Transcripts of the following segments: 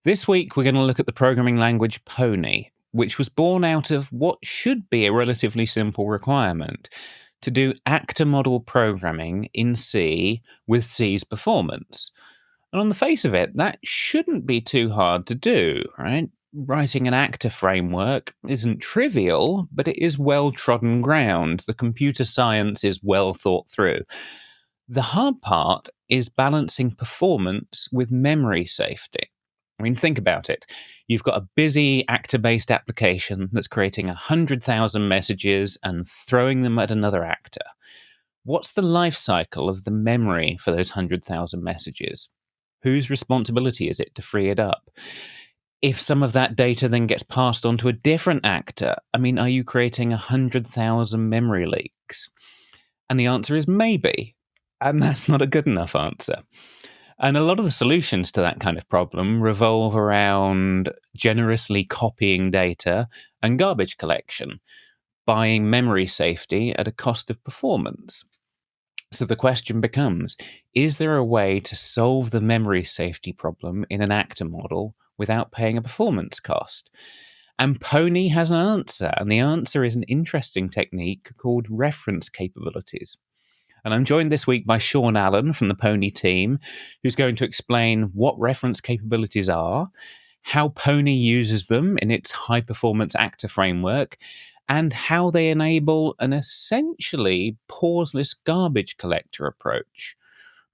This week, we're going to look at the programming language Pony, which was born out of what should be a relatively simple requirement to do actor model programming in C with C's performance. And on the face of it, that shouldn't be too hard to do, right? Writing an actor framework isn't trivial, but it is well-trodden ground. The computer science is well thought through. The hard part is balancing performance with memory safety. I mean, think about it. You've got a busy actor-based application that's creating 100,000 messages and throwing them at another actor. What's the life cycle of the memory for those 100,000 messages? Whose responsibility is it to free it up? If some of that data then gets passed on to a different actor, I mean, are you creating 100,000 memory leaks? And the answer is maybe. And that's not a good enough answer. And a lot of the solutions to that kind of problem revolve around generously copying data and garbage collection, buying memory safety at a cost of performance. So the question becomes, is there a way to solve the memory safety problem in an actor model without paying a performance cost? And Pony has an answer, and the answer is an interesting technique called reference capabilities. And I'm joined this week by Sean Allen from the Pony team, who's going to explain what reference capabilities are, how Pony uses them in its high-performance actor framework, and how they enable an essentially pauseless garbage collector approach.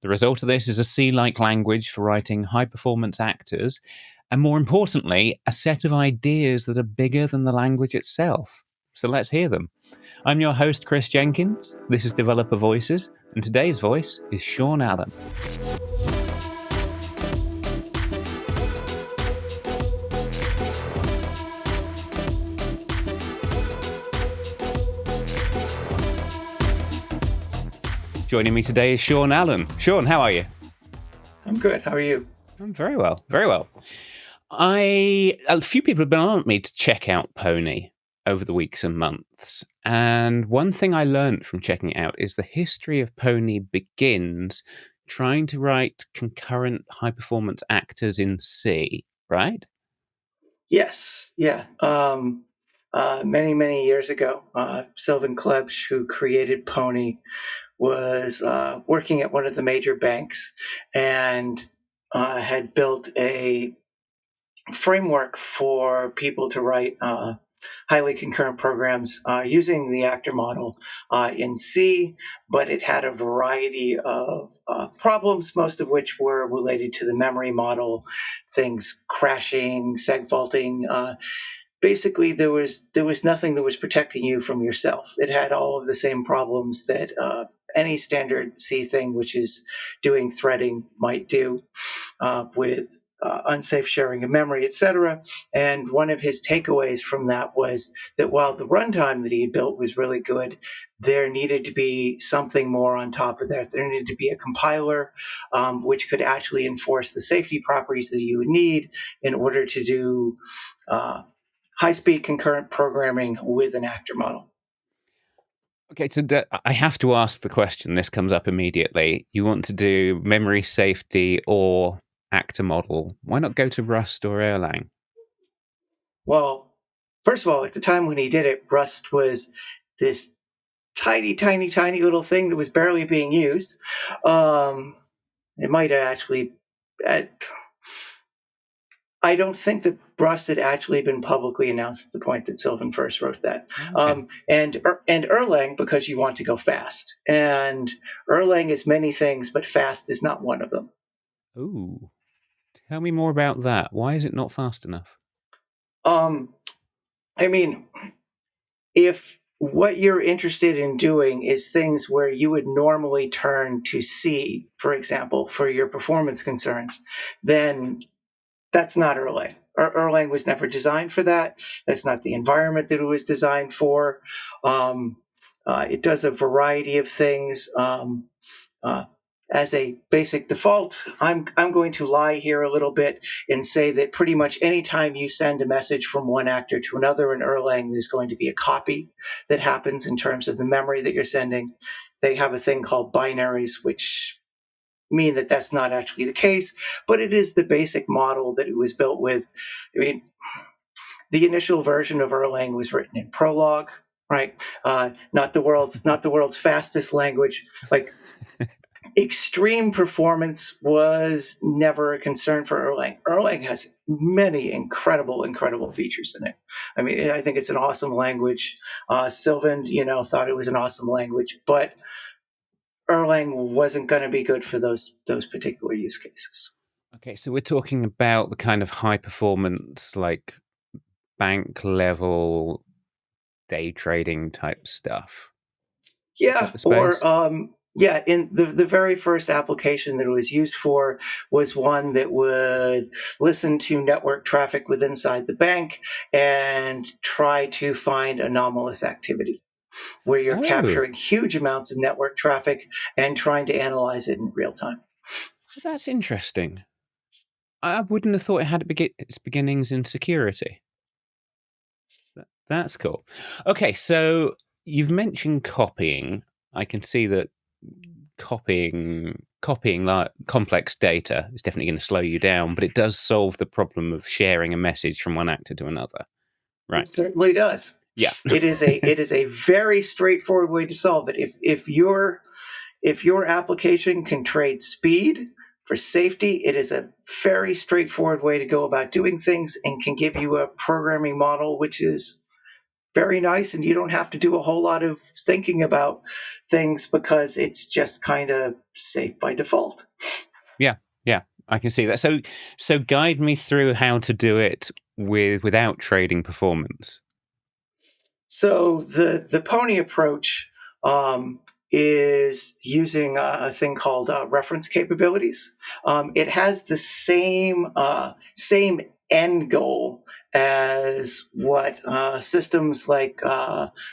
The result of this is a C-like language for writing high-performance actors, and more importantly, a set of ideas that are bigger than the language itself. So let's hear them. I'm your host, Chris Jenkins. This is Developer Voices, and today's voice is Sean Allen. Joining me today is Sean Allen. Sean, how are you? I'm good. How are you? I'm very well, very well. A few people have been on me to check out Pony over the weeks and months. And one thing I learned from checking it out is the history of Pony begins trying to write concurrent high-performance actors in C, right? Yes. Yeah. Many, many years ago, Sylvan Klebsch, who created Pony, was working at one of the major banks and had built a framework for people to write highly concurrent programs using the actor model in C, but it had a variety of problems, most of which were related to the memory model, things crashing, seg faulting. Basically, there was nothing that was protecting you from yourself. It had all of the same problems that any standard C thing, which is doing threading, might do with unsafe sharing of memory, etc. And one of his takeaways from that was that while the runtime that he had built was really good, there needed to be something more on top of that. There needed to be a compiler which could actually enforce the safety properties that you would need in order to do high-speed concurrent programming with an actor model. Okay, so I have to ask the question. This comes up immediately. You want to do memory safety or actor model? Why not go to Rust or Erlang? Well, first of all, at the time when he did it, Rust was this tiny, tiny, tiny little thing that was barely being used. It might have actually... I don't think that Rust had actually been publicly announced at the point that Sylvan first wrote that. Okay. And Erlang, because you want to go fast. And Erlang is many things, but fast is not one of them. Ooh. Tell me more about that. Why is it not fast enough? I mean, if what you're interested in doing is things where you would normally turn to C, for example, for your performance concerns, then that's not Erlang. Erlang was never designed for that. That's not the environment that it was designed for. It does a variety of things. As a basic default, I'm going to lie here a little bit and say that pretty much any time you send a message from one actor to another in Erlang, there's going to be a copy that happens in terms of the memory that you're sending. They have a thing called binaries, which mean that that's not actually the case, but it is the basic model that it was built with. I mean, the initial version of Erlang was written in Prolog, right? Not the world's fastest language. Like, extreme performance was never a concern for Erlang. Erlang has many incredible features in it. I mean, I think it's an awesome language. Sylvan, thought it was an awesome language, but Erlang wasn't going to be good for those particular use cases. Okay, so we're talking about the kind of high performance, like bank level day trading type stuff. Is that Yeah, the or space? yeah, in the very first application that it was used for was one that would listen to network traffic with inside the bank and try to find anomalous activity, where you're Oh, capturing huge amounts of network traffic and trying to analyze it in real time. that's interesting. I wouldn't have thought it had its beginnings in security. That's cool. Okay, so you've mentioned copying. I can see that copying like complex data is definitely going to slow you down, but it does solve the problem of sharing a message from one actor to another. It Right. certainly does. Yeah. It is a very straightforward way to solve it. If your application can trade speed for safety, it is a very straightforward way to go about doing things and can give you a programming model which is very nice, and you don't have to do a whole lot of thinking about things because it's just kind of safe by default. Yeah. Yeah. I can see that. So guide me through how to do it without trading performance. So the pony approach um, is using a thing called reference capabilities. It has the same end goal as what systems like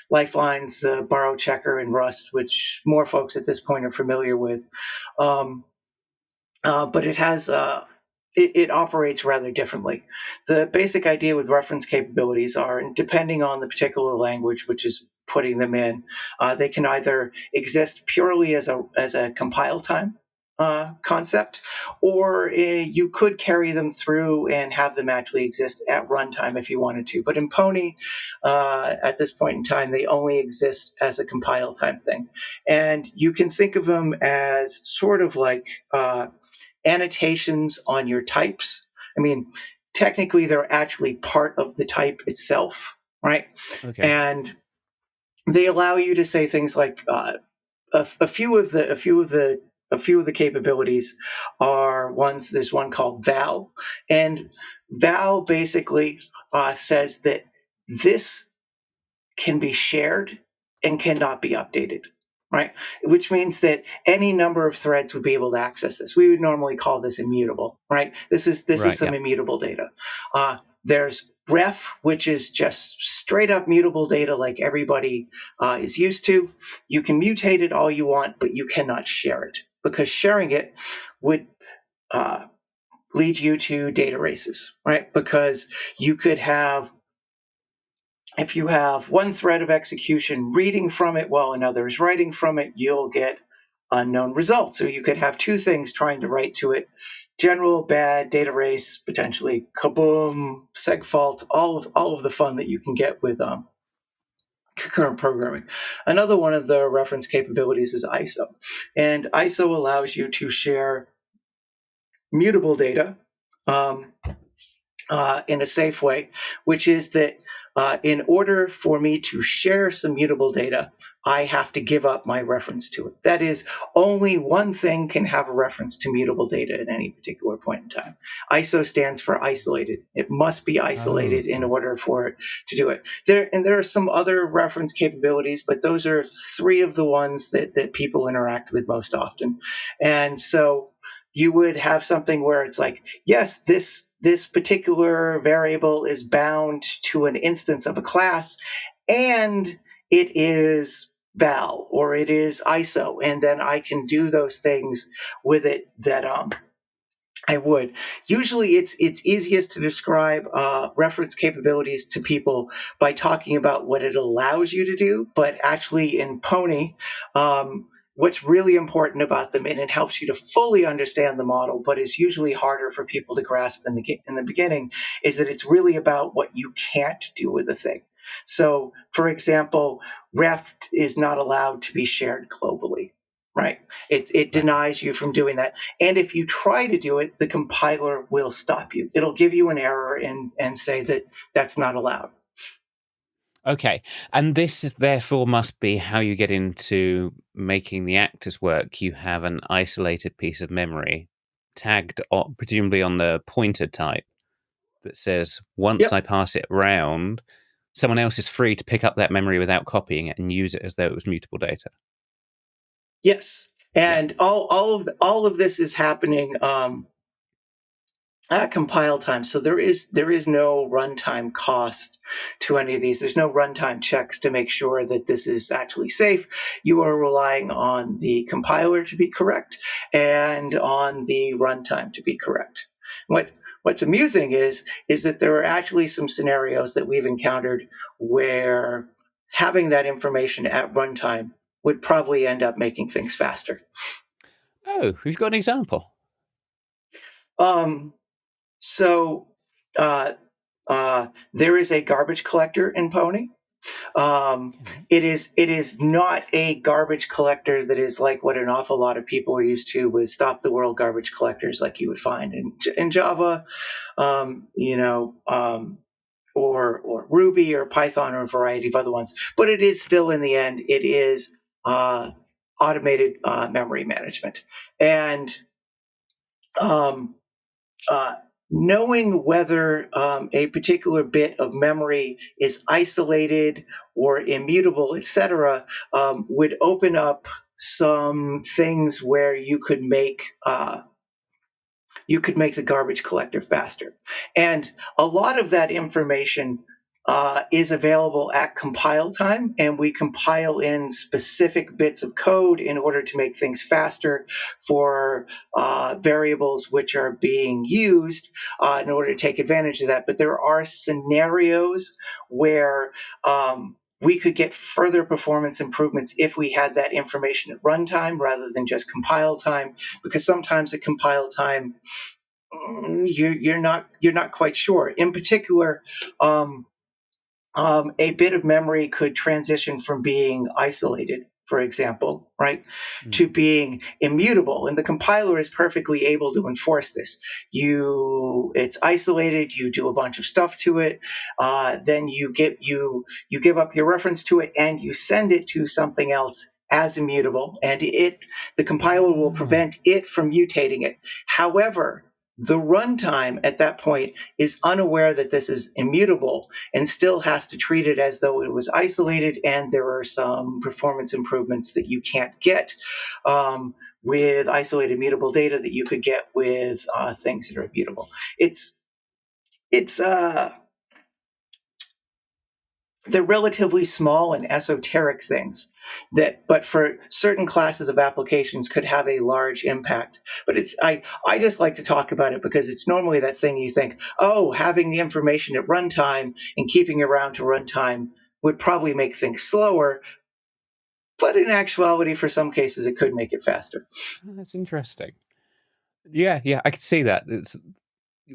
Lifeline's borrow checker and Rust, which more folks at this point are familiar with. Um, but it operates rather differently. The basic idea with reference capabilities are, and depending on the particular language which is putting them in, they can either exist purely as a compile time concept, or you could carry them through and have them actually exist at runtime if you wanted to. But in Pony, at this point in time, they only exist as a compile time thing, and you can think of them as sort of like annotations on your types. I mean, technically, they're actually part of the type itself, right? Okay. And they allow you to say things like a few of the capabilities are ones. There's one called val, and val basically says that this can be shared and cannot be updated, right? Which means that any number of threads would be able to access this. We would normally call this immutable, right? This is Right. some Yeah. immutable data. There's ref, which is just straight up mutable data like everybody is used to. You can mutate it all you want, but you cannot share it, because sharing it would uh, lead you to data races, right? Because you could have, if you have one thread of execution reading from it while another is writing from it, you'll get unknown results. So you could have two things trying to write to it: general bad data race, potentially kaboom, seg fault, all of the fun that you can get with concurrent programming. Another one of the reference capabilities is ISO, and ISO allows you to share mutable data um, in a safe way, which is that in order for me to share some mutable data, I have to give up my reference to it. That is, only one thing can have a reference to mutable data at any particular point in time. ISO stands for isolated. It must be Oh. isolated in order for it to do it. There are some other reference capabilities, but those are three of the ones that people interact with most often. And so you would have something where it's like, yes, this particular variable is bound to an instance of a class, and it is val or it is ISO, and then I can do those things with it that I would. Usually, it's easiest to describe reference capabilities to people by talking about what it allows you to do. But actually, in Pony, um, what's really important about them, and it helps you to fully understand the model, but is usually harder for people to grasp in the beginning, is that it's really about what you can't do with the thing. So, for example, reft is not allowed to be shared globally, right? It Right. denies you from doing that. And if you try to do it, the compiler will stop you. It'll give you an error and say that that's not allowed. Okay. And this is therefore must be how you get into making the actors work. You have an isolated piece of memory tagged presumably on the pointer type that says, once I Yep. pass it around, someone else is free to pick up that memory without copying it and use it as though it was mutable data. Yes. Yeah. And all of this is happening at compile time. So there is no runtime cost to any of these. There's no runtime checks to make sure that this is actually safe. You are relying on the compiler to be correct and on the runtime to be correct. What's amusing is that there are actually some scenarios that we've encountered where having that information at runtime would probably end up making things faster. Oh, we've got an example. Um, so uh, there is a garbage collector in Pony. Okay. It is not a garbage collector that is like what an awful lot of people are used to with stop the world garbage collectors, like you would find in Java, you know, or Ruby or Python or a variety of other ones. But it is still, in the end, it is automated memory management, and um, uh, knowing whether a particular bit of memory is isolated or immutable, etc., would open up some things where you could make the garbage collector faster. And a lot of that information is available at compile time, and we compile in specific bits of code in order to make things faster for variables which are being used in order to take advantage of that. But there are scenarios where we could get further performance improvements if we had that information at runtime rather than just compile time, because sometimes at compile time you're not quite sure. In particular, a bit of memory could transition from being isolated, for example, right, to Mm. being immutable, and the compiler is perfectly able to enforce this. It's isolated. You do a bunch of stuff to it, then you give up your reference to it, and you send it to something else as immutable, and the compiler will Ah. prevent it from mutating it. However, the runtime at that point is unaware that this is immutable and still has to treat it as though it was isolated, and there are some performance improvements that you can't get with isolated mutable data that you could get with things that are immutable. It's they're relatively small and esoteric things but for certain classes of applications could have a large impact. But I just like to talk about it because it's normally that thing you think, oh, having the information at runtime and keeping it around to runtime would probably make things slower, but in actuality for some cases it could make it faster. That's interesting. Yeah, yeah, I can see that.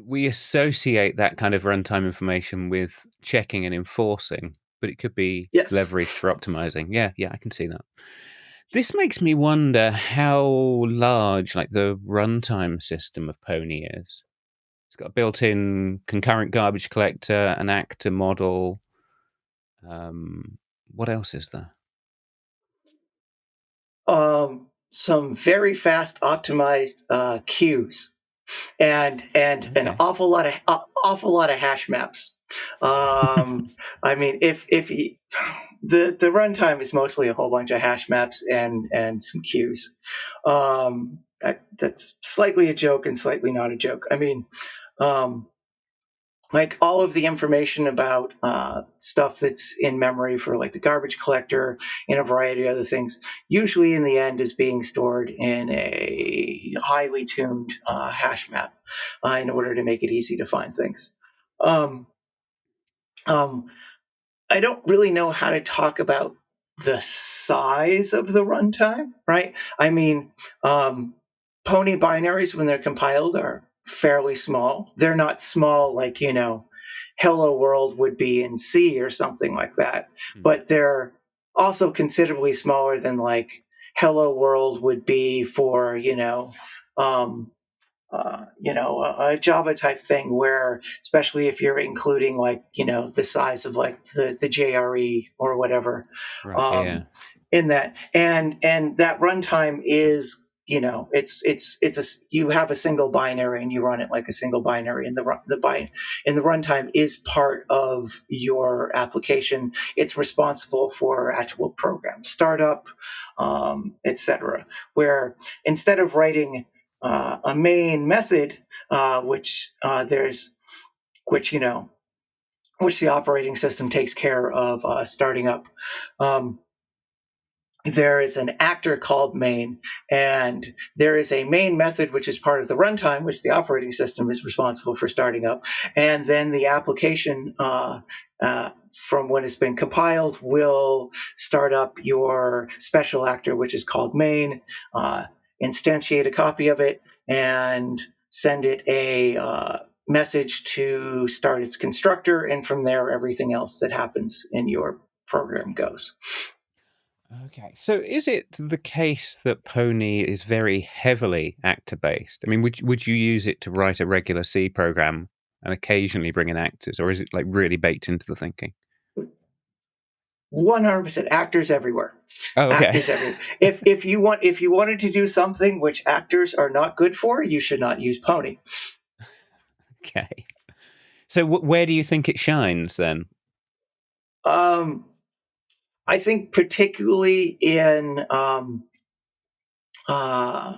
We associate that kind of runtime information with checking and enforcing, but it could be Yes. leveraged for optimizing. Yeah, yeah, I can see that. This makes me wonder how large, like, the runtime system of Pony is. It's got a built-in concurrent garbage collector, an actor model. What else is there? Some very fast optimized queues and an Okay. awful lot of hash maps. I mean, if the runtime is mostly a whole bunch of hash maps and some queues. That's slightly a joke and slightly not a joke. I mean, um, like all of the information about stuff that's in memory for like the garbage collector and a variety of other things, usually in the end is being stored in a highly tuned hash map in order to make it easy to find things. Um, um, I don't really know how to talk about the size of the runtime, right? I mean, Pony binaries, when they're compiled, are fairly small. They're not small like, Hello World would be in C or something like that, Hmm. but they're also considerably smaller than like Hello World would be for, um, a Java type thing where, especially if you're including like, the size of like the JRE or whatever, Right. Yeah. um, in that, and that runtime is, it's you have a single binary and you run it like a single binary, and the runtime is part of your application. It's responsible for actual program startup, etc. Where instead of writing a main method, which there's which which the operating system takes care of starting up. There is an actor called main, and there is a main method which is part of the runtime, which the operating system is responsible for starting up, and then the application. From when it's been compiled, will start up your special actor, which is called main, instantiate a copy of it, and send it a message to start its constructor. And from there, everything else that happens in your program goes. Okay. So is it the case that Pony is very heavily actor based? I mean, would you use it to write a regular C program and occasionally bring in actors, or is it like really baked into the thinking? 100% actors everywhere. Oh, okay. Actors everywhere. If you wanted to do something which actors are not good for, you should not use Pony. Okay. So where do you think it shines then? Um, I think particularly in uh,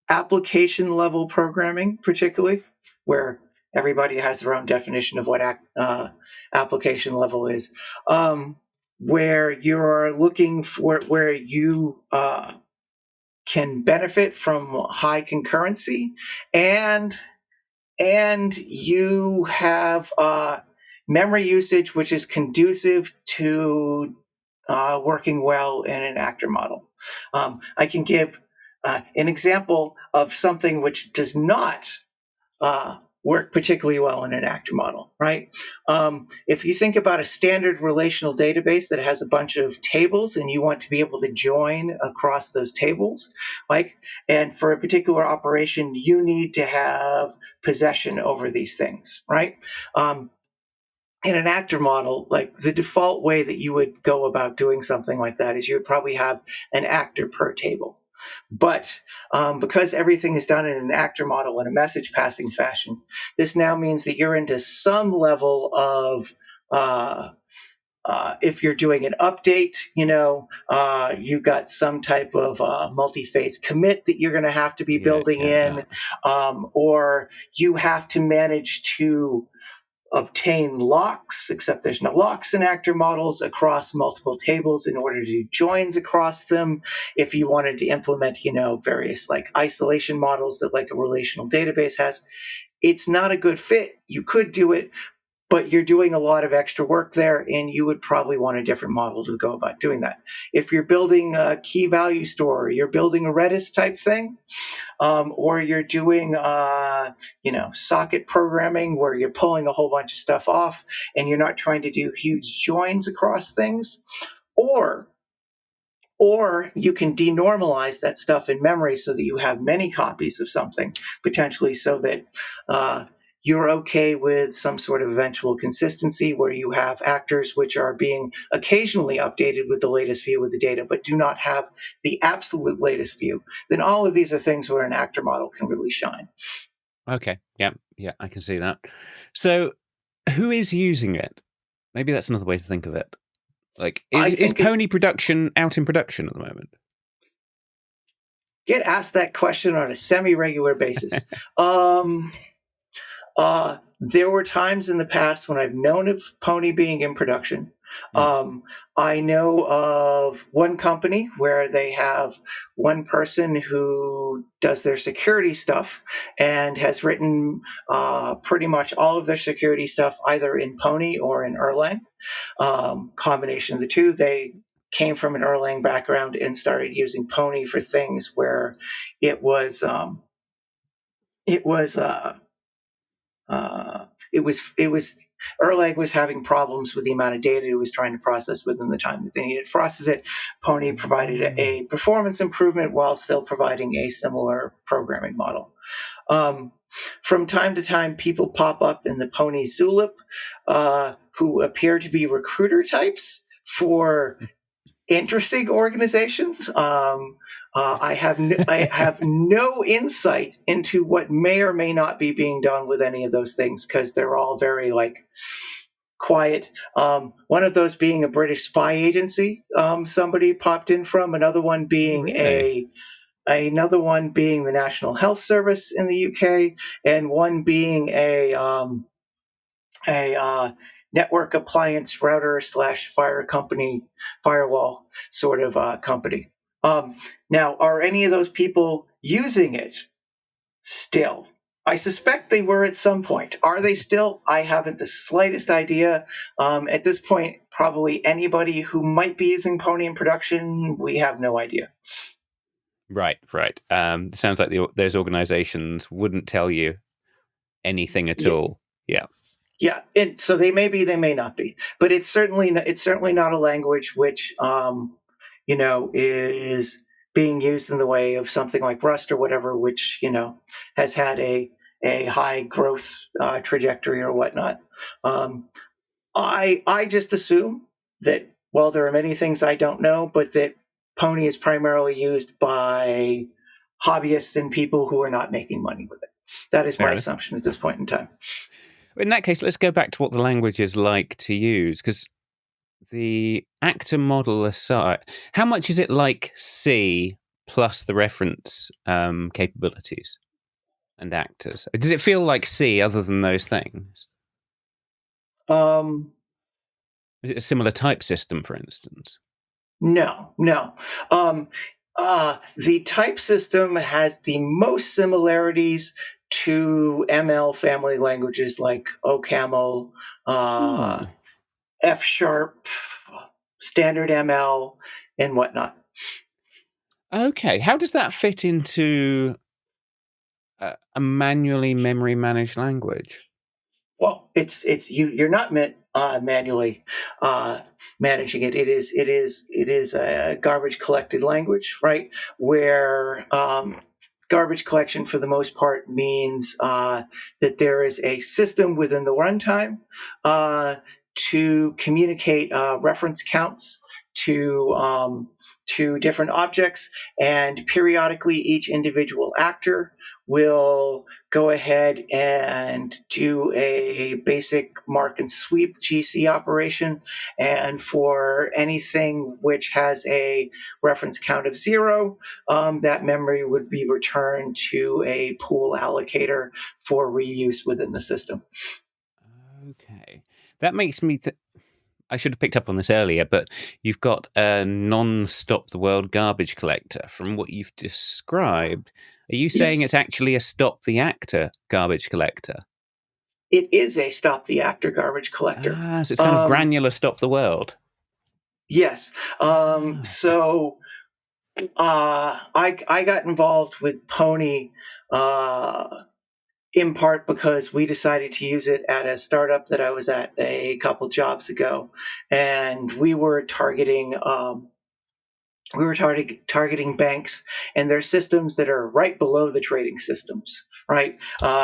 application level programming, particularly where everybody has their own definition of what application level is, where you're looking for where you can benefit from high concurrency, and you have memory usage which is conducive to working well in an actor model. I can give an example of something which does not work particularly well in an actor model, right? If you think about a standard relational database that has a bunch of tables and you want to be able to join across those tables, like, and for a particular operation, you need to have possession over these things, right? In an actor model, like the default way that you would go about doing something like that is you would probably have an actor per table. But because everything is done in an actor model in a message passing fashion, this now means that you're into some level of if you're doing an update, you've got some type of multi-phase commit that you're going to have to be Yeah, building yeah, yeah. in, or you have to manage to obtain locks, except there's no locks in actor models, across multiple tables in order to do joins across them. If you wanted to implement, various like isolation models that like a relational database has, it's not a good fit. You could do it, but you're doing a lot of extra work there, and you would probably want a different model to go about doing that. If you're building a key value store, you're building a Redis type thing, or you're doing, socket programming where you're pulling a whole bunch of stuff off and you're not trying to do huge joins across things, or you can denormalize that stuff in memory so that you have many copies of something, potentially, so that you're okay with some sort of eventual consistency where you have actors which are being occasionally updated with the latest view of the data, but do not have the absolute latest view. Then all of these are things where an actor model can really shine. Okay. Yeah, yeah, I can see that. So who is using it? Maybe that's another way to think of it. Like, I is think it Pony production out in production at the moment? get asked that question on a semi-regular basis. Um, there were times in the past when I've known of Pony being in production. Mm. I know of one company where they have one person who does their security stuff and has written pretty much all of their security stuff either in Pony or in Erlang. Combination of the two. came from an Erlang background and started using Pony for things where it was it was it was Erlang was having problems with the amount of data it was trying to process within the time that they needed to process it. Pony provided a performance improvement while still providing a similar programming model. From time to time, people pop up in the Pony Zulip who appear to be recruiter types for interesting organizations. I have no insight into what may or may not be being done with any of those things because they're all very quiet. One of those being a British spy agency. Somebody popped in from another one being another one being the National Health Service in the UK, and one being a network appliance router / firewall sort of company. Now, are any of those people using it still? I suspect they were at some point. Are they still? I haven't the slightest idea. At this point, probably anybody who might be using Pony in production, we have no idea. Right. Sounds like those organizations wouldn't tell you anything at all. Yeah. Yeah, and so they may be, they may not be, but it's certainly not a language which is being used in the way of something like Rust or whatever, which has had a high growth trajectory or whatnot. I just assume that while there are many things I don't know, but that Pony is primarily used by hobbyists and people who are not making money with it. That is my assumption at this point in time. In that case, let's go back to what the language is like to use, because the actor model aside, how much is it like C plus the reference capabilities and actors? Does it feel like C other than those things? Is it a similar type system, for instance? No. The type system has the most similarities to ML family languages like OCaml, F#, standard ML, and whatnot. Okay, how does that fit into a manually memory managed language? Well, you're not manually managing it. It is a garbage collected language, right? Where garbage collection, for the most part, means that there is a system within the runtime to communicate reference counts to different objects, and periodically each individual actor will go ahead and do a basic mark and sweep GC operation. And for anything which has a reference count of 0, that memory would be returned to a pool allocator for reuse within the system. Okay. That makes me I should have picked up on this earlier, but you've got a non-stop the world garbage collector. From what you've described, are you saying Yes. it's actually a stop the actor garbage collector? It is a stop the actor garbage collector. So it's kind of granular stop the world. Yes. So I got involved with Pony in part because we decided to use it at a startup that I was at a couple jobs ago, and we were targeting banks and their systems that are right below the trading systems, right?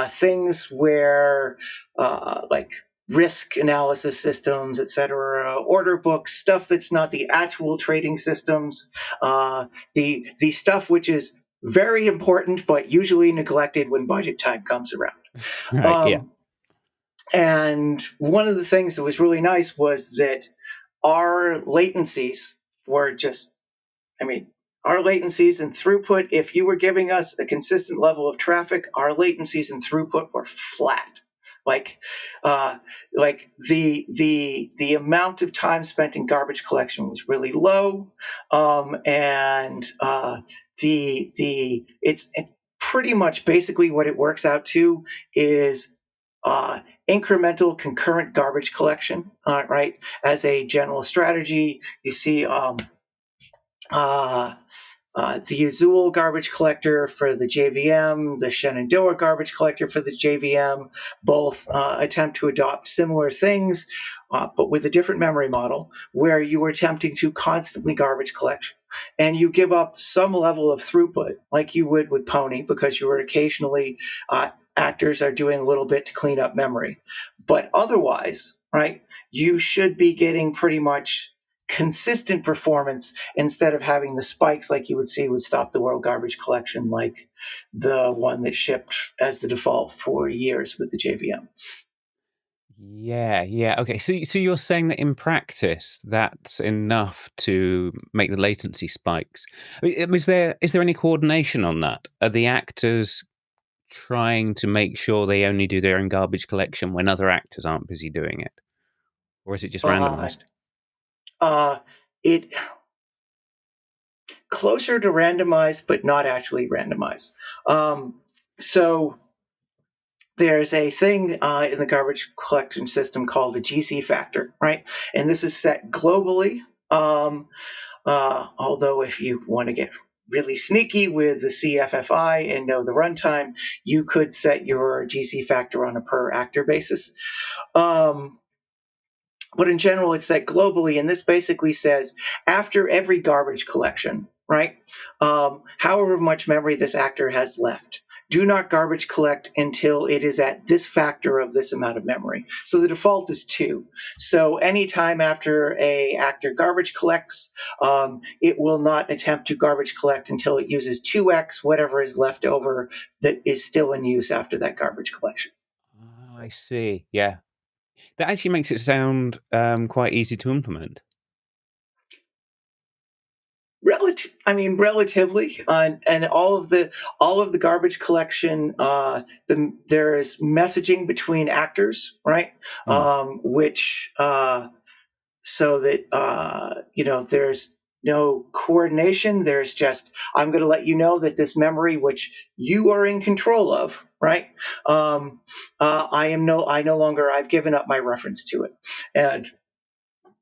Things where like risk analysis systems, et cetera, order books, stuff that's not the actual trading systems, the stuff which is very important but usually neglected when budget time comes around. Right, yeah. And one of the things that was really nice was that our latencies were just, our latencies and throughput, if you were giving us a consistent level of traffic, our latencies and throughput were flat. Like the amount of time spent in garbage collection was really low, and it's pretty much basically what it works out to is incremental concurrent garbage collection, right? As a general strategy, you see Uh, the Azul garbage collector for the JVM, the Shenandoah garbage collector for the JVM, both attempt to adopt similar things, but with a different memory model, where you are attempting to constantly garbage collect. And you give up some level of throughput, like you would with Pony, because you are occasionally, actors are doing a little bit to clean up memory. But otherwise, right, you should be getting pretty much consistent performance instead of having the spikes like you would see with Stop the World Garbage Collection, like the one that shipped as the default for years with the JVM. Yeah, yeah. Okay. So you're saying that in practice, that's enough to make the latency spikes. I mean, is there any coordination on that? Are the actors trying to make sure they only do their own garbage collection when other actors aren't busy doing it, or is it just Uh, randomized? uh, it closer to randomized, but not actually randomized. So there's a thing in the garbage collection system called the GC factor, right? And this is set globally. Although if you want to get really sneaky with the CFFI and know the runtime, you could set your GC factor on a per actor basis. But in general, it's set globally, and this basically says after every garbage collection, right? However much memory this actor has left, do not garbage collect until it is at this factor of this amount of memory. So the default is 2. So anytime after a actor garbage collects, it will not attempt to garbage collect until it uses 2x whatever is left over that is still in use after that garbage collection. Oh, I see. Yeah, that actually makes it sound quite easy to implement. Relatively, and all of the garbage collection. There is messaging between actors, right? Hmm. Which so that there's no coordination. There's just I'm going to let you know that this memory, which you are in control of, right? I no longer I've given up my reference to it, and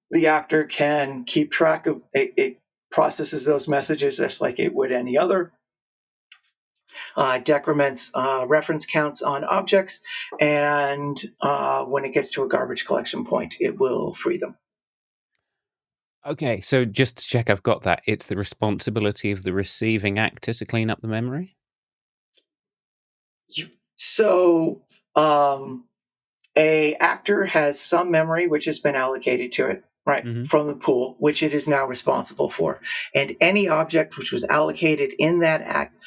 the actor can keep track of it processes those messages just like it would any other, decrements reference counts on objects, and when it gets to a garbage collection point, it will free them. Okay, so just to check I've got that, it's the responsibility of the receiving actor to clean up the memory? So a actor has some memory which has been allocated to it, right, Mhm. from the pool, which it is now responsible for, and any object which was allocated in that act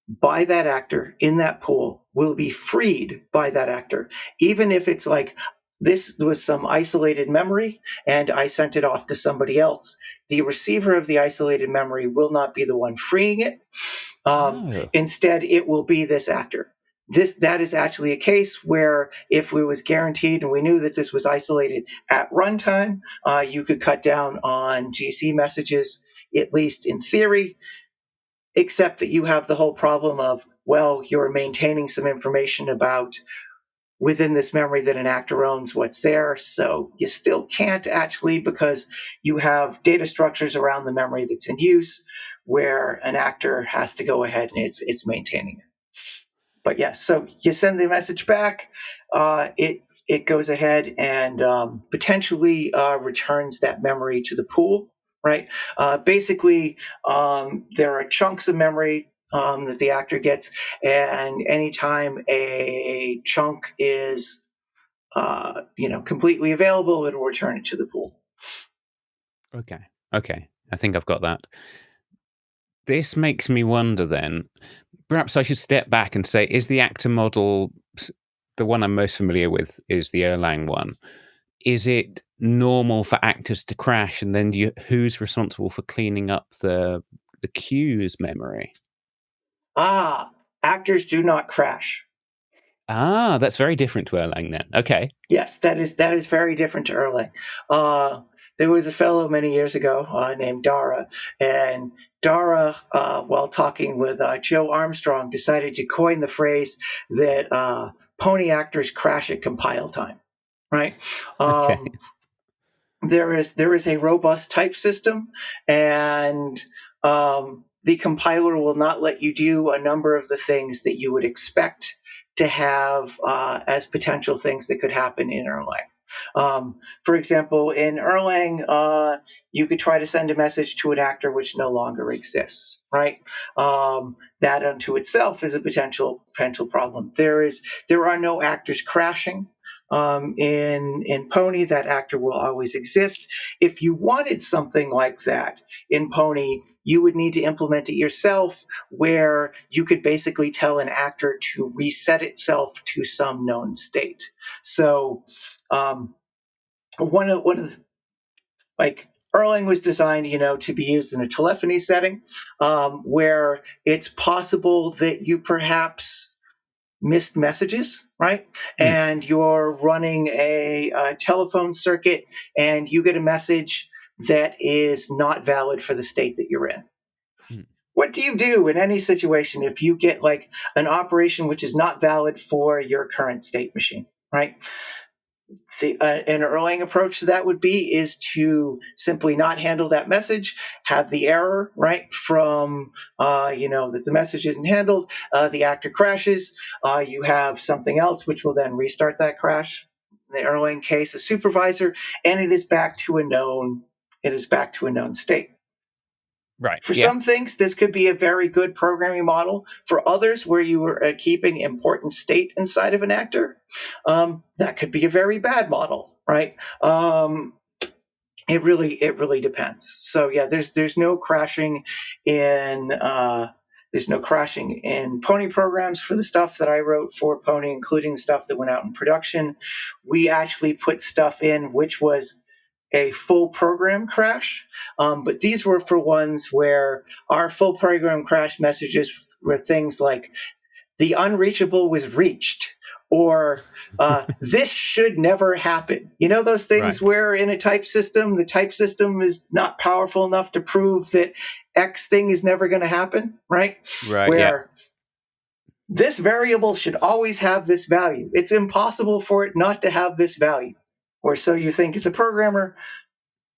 by that actor in that pool will be freed by that actor, even if it's like this was some isolated memory and I sent it off to somebody else. The receiver of the isolated memory will not be the one freeing it. Oh. Instead, it will be this actor. That is actually a case where if we was guaranteed and we knew that this was isolated at runtime, you could cut down on GC messages, at least in theory, except that you have the whole problem of, well, you're maintaining some information about within this memory that an actor owns what's there. So you still can't actually, because you have data structures around the memory that's in use where an actor has to go ahead and it's maintaining it. But yes, so you send the message back. It goes ahead and potentially returns that memory to the pool. Right. Basically, there are chunks of memory that the actor gets, and anytime a chunk is completely available, it'll return it to the pool. Okay. Okay. I think I've got that. This makes me wonder then, perhaps I should step back and say, is the actor model the one I'm most familiar with is the Erlang one? Is it normal for actors to crash and then who's responsible for cleaning up the queue's memory? Ah, actors do not crash. Ah, that's very different to Erlang then. Okay. Yes, that is very different to Erlang. There was a fellow many years ago named Dara, and Dara, while talking with Joe Armstrong, decided to coin the phrase that pony actors crash at compile time. Right. Okay. there is a robust type system, and the compiler will not let you do a number of the things that you would expect to have as potential things that could happen in Erlang. For example, in Erlang, you could try to send a message to an actor which no longer exists, right? That unto itself is a potential problem. There are no actors crashing. In Pony, that actor will always exist. If you wanted something like that in Pony, you would need to implement it yourself, where you could basically tell an actor to reset itself to some known state. So, one of the, like, Erlang was designed, to be used in a telephony setting, where it's possible that you perhaps missed messages, right? Mm. And you're running a telephone circuit and you get a message that is not valid for the state that you're in. Mm. What do you do in any situation if you get like an operation which is not valid for your current state machine, right? An Erlang approach to that would be is to simply not handle that message, have the error right from that the message isn't handled, the actor crashes, you have something else which will then restart that crash. In the Erlang case, a supervisor, and it is back to a known state. Right. For Yeah. some things, this could be a very good programming model. For others, where you are keeping important state inside of an actor, that could be a very bad model, right? It really depends. So yeah, there's no crashing in Pony programs for the stuff that I wrote for Pony, including stuff that went out in production. We actually put stuff in which was a full program crash, but these were for ones where our full program crash messages were things like the unreachable was reached, or this should never happen. Those things Right. where in a type system, the type system is not powerful enough to prove that X thing is never going to happen, right? Right. Yeah. Where this variable should always have this value. It's impossible for it not to have this value, or so you think as a programmer.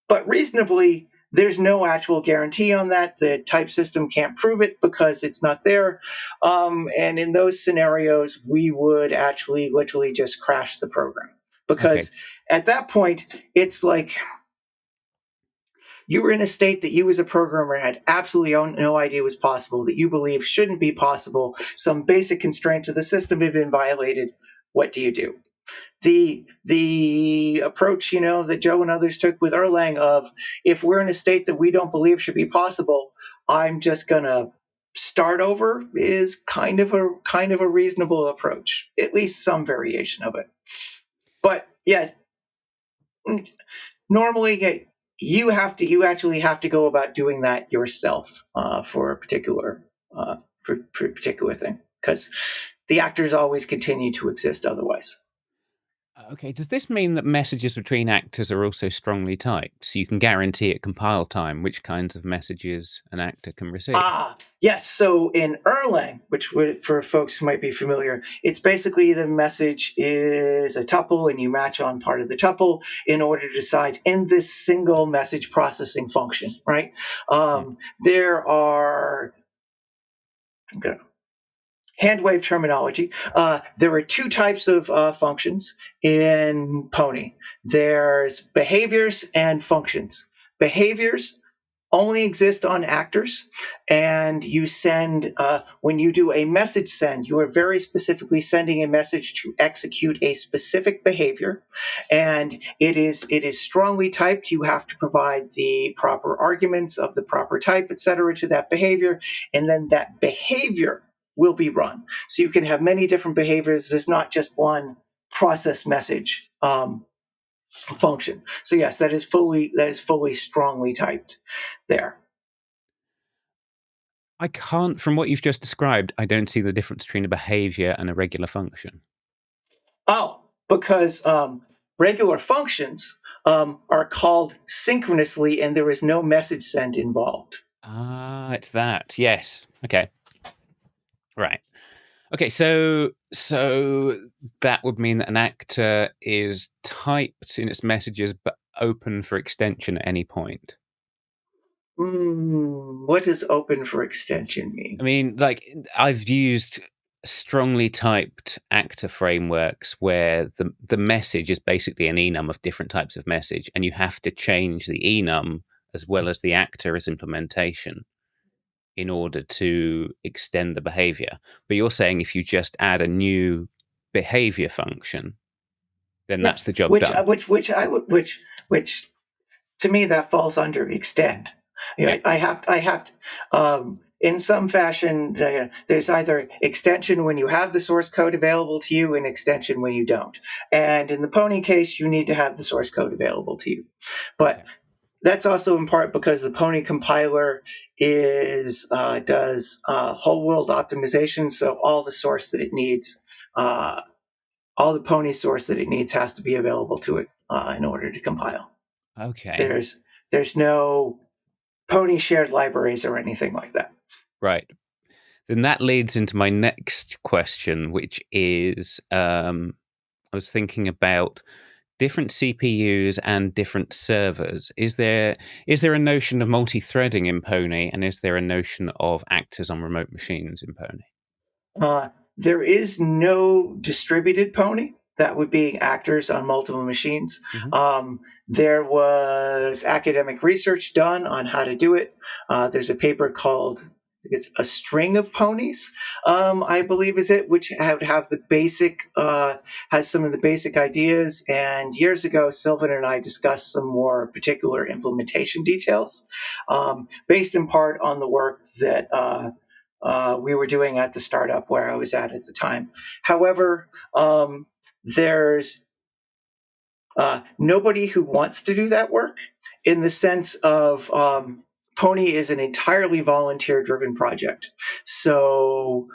But reasonably, there's no actual guarantee on that. The type system can't prove it because it's not there. And in those scenarios, we would actually literally just crash the program. Okay. Because at that point, it's like you were in a state that you as a programmer had absolutely no idea was possible, that you believe shouldn't be possible. Some basic constraints of the system have been violated. What do you do? The approach that Joe and others took with Erlang of, if we're in a state that we don't believe should be possible, I'm just gonna start over, is kind of a reasonable approach, at least some variation of it. But yeah, normally you actually have to go about doing that yourself for a particular thing, because the actors always continue to exist otherwise. Okay. Does this mean that messages between actors are also strongly typed, so you can guarantee at compile time which kinds of messages an actor can receive? Yes. So in Erlang, which for folks who might be familiar, it's basically the message is a tuple and you match on part of the tuple in order to decide in this single message processing function, right? There are, I'm going to hand wave terminology. There are two types of functions in Pony. There's behaviors and functions. Behaviors only exist on actors, and you send, when you do a message send, you are very specifically sending a message to execute a specific behavior, and it is strongly typed. You have to provide the proper arguments of the proper type, etc., to that behavior, and then that behavior will be run. So you can have many different behaviors. There's not just one process message function. So yes, that is fully strongly typed there. I can't, from what you've just described, I don't see the difference between a behavior and a regular function. Oh, because regular functions are called synchronously, and there is no message send involved. It's that. Yes. Okay. Right. Okay, so that would mean that an actor is typed in its messages, but open for extension at any point? What does open for extension mean? I mean, like, I've used strongly typed actor frameworks where the message is basically an enum of different types of message, and you have to change the enum as well as the actor as implementation in order to extend the behavior. But you're saying if you just add a new behavior function, then that's Yes, the job done. which to me that falls under extend. Yeah. I have to, in some fashion. There's either extension when you have the source code available to you, and extension when you don't. And in the Pony case, you need to have the source code available to you. But Okay. that's also in part because the Pony compiler does whole world optimization, so all the source that it needs. All the Pony source that it needs has to be available to it in order to compile. Okay. There's no Pony shared libraries or anything like that. Right. Then that leads into my next question, which is I was thinking about different CPUs and different servers. Is there a notion of multi-threading in Pony, and is there a notion of actors on remote machines in Pony? There is no distributed Pony. That would be actors on multiple machines. Mm-hmm. There was academic research done on how to do it. There's a paper called, I think it's A String of Ponies, I believe is it, which would have the basic, has some of the basic ideas. And years ago, Sylvan and I discussed some more particular implementation details, based in part on the work that we were doing at the startup where I was at the time. However, there's nobody who wants to do that work, in the sense of Pony is an entirely volunteer-driven project. So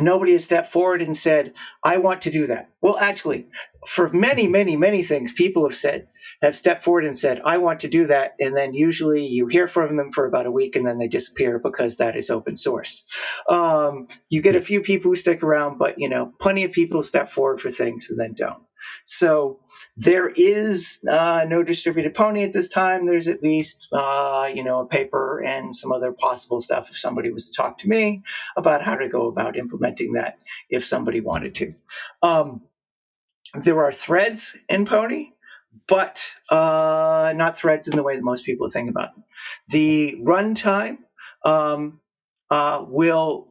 nobody has stepped forward and said, I want to do that. Well, actually, for many, many, many things, people have stepped forward and said, I want to do that. And then usually you hear from them for about a week and then they disappear because that is open source. You get a few people who stick around, but plenty of people step forward for things and then don't. So there is no distributed Pony at this time. There's at least, a paper and some other possible stuff if somebody was to talk to me about how to go about implementing that if somebody wanted to. There are threads in Pony, but not threads in the way that most people think about them. The runtime will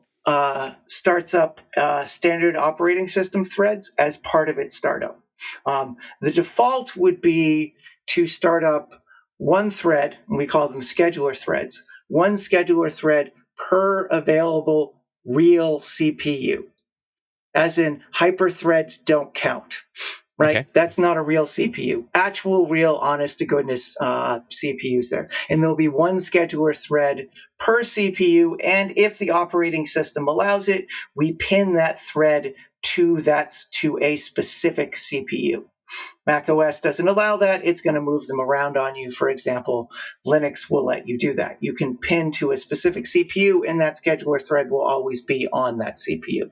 starts up standard operating system threads as part of its startup. The default would be to start up one thread, and we call them scheduler threads, one scheduler thread per available real CPU. As in, hyperthreads don't count, right? Okay. That's not a real CPU. Actual, real, honest to goodness CPUs there. And there'll be one scheduler thread per CPU, and if the operating system allows it, we pin that thread to a specific CPU. macOS doesn't allow that. It's going to move them around on you. For example, Linux will let you do that. You can pin to a specific CPU, and that scheduler thread will always be on that CPU.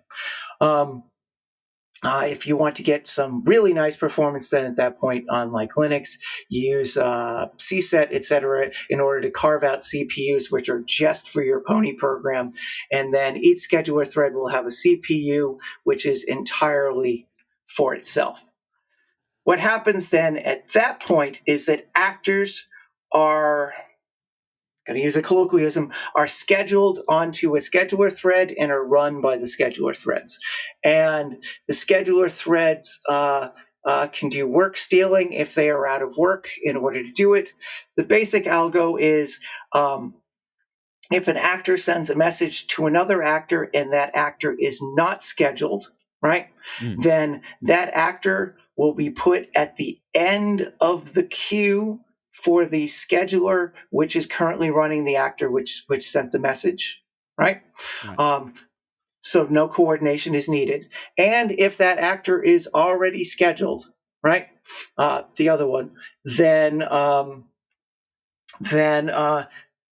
If you want to get some really nice performance, then at that point on like Linux, you use CSET, etc., in order to carve out CPUs which are just for your Pony program. And then each scheduler thread will have a CPU which is entirely for itself. What happens then at that point is that actors are, going to use a colloquialism, are scheduled onto a scheduler thread and are run by the scheduler threads. And the scheduler threads can do work stealing if they are out of work in order to do it. The basic algo is if an actor sends a message to another actor and that actor is not scheduled, right, then that actor will be put at the end of the queue for the scheduler, which is currently running the actor which sent the message, right? So no coordination is needed. And if that actor is already scheduled, right, the other one, then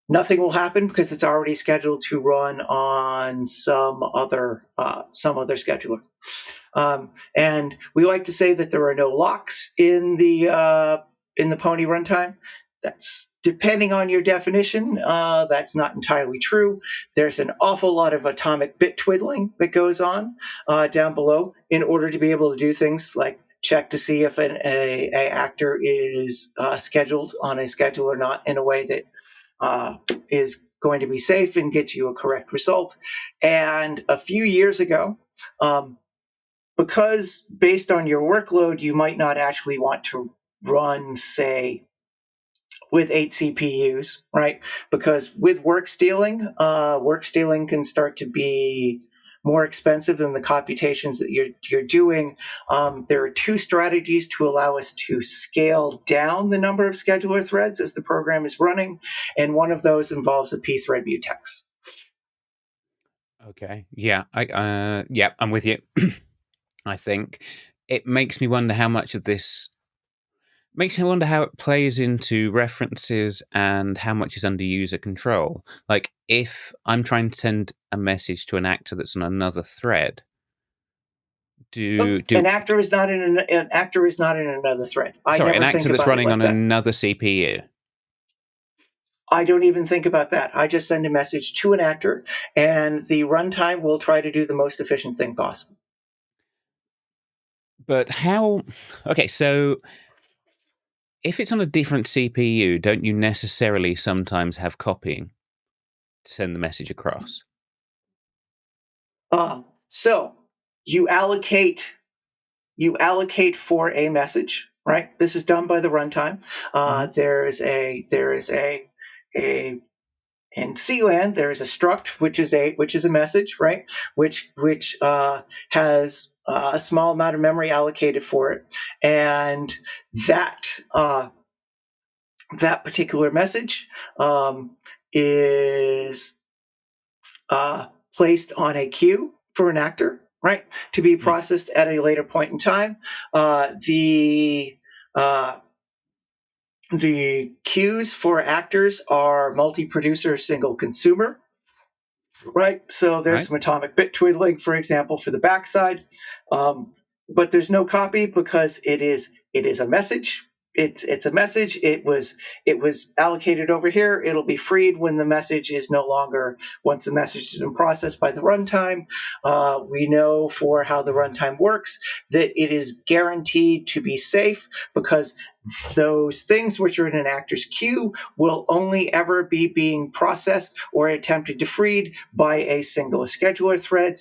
nothing will happen because it's already scheduled to run on some other scheduler. And we like to say that there are no locks in the Pony runtime. That's depending on your definition. That's not entirely true. There's an awful lot of atomic bit twiddling that goes on down below in order to be able to do things like check to see if a actor is scheduled on a schedule or not in a way that is going to be safe and gets you a correct result. And a few years ago, because based on your workload, you might not actually want to run, say, with 8 CPUs, right? Because with work stealing can start to be more expensive than the computations that you're doing. There are two strategies to allow us to scale down the number of scheduler threads as the program is running, and one of those involves a pthread mutex. Okay. Yeah. Yeah, I'm with you. I think it makes me wonder how much of this makes me wonder how it plays into references and how much is under user control. Like, if I'm trying to send a message to an actor that's on another thread, An actor is not in another thread. I sorry, an never actor think that's about it running like on that. another CPU. I don't even think about that. I just send a message to an actor, and the runtime will try to do the most efficient thing possible. But how? Okay, so if it's on a different CPU, don't you necessarily sometimes have copying to send the message across? So you allocate for a message, right? This is done by the runtime. There is a in CLAN there is a struct which is a message, right? Which has a small amount of memory allocated for it, and that particular message is placed on a queue for an actor, right, to be processed at a later point in time. The queues for actors are multi-producer, single consumer, right? So there's some atomic bit twiddling, for example, for the backside, but there's no copy because it is a message. It's a message. It was allocated over here. It'll be freed when the message is no longer, once the message has been processed by the runtime. We know for how the runtime works that it is guaranteed to be safe because those things which are in an actor's queue will only ever be being processed or attempted to freed by a single scheduler thread.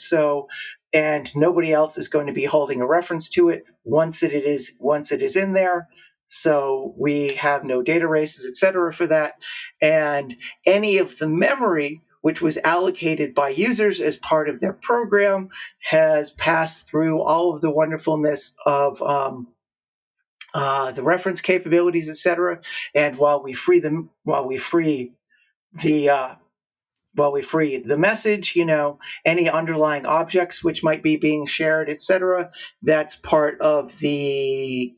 And nobody else is going to be holding a reference to it once it is in there. So we have no data races, et cetera, for that. And any of the memory which was allocated by users as part of their program has passed through all of the wonderfulness of the reference capabilities, et cetera. And while we free the message, any underlying objects which might be being shared, et cetera, that's part of the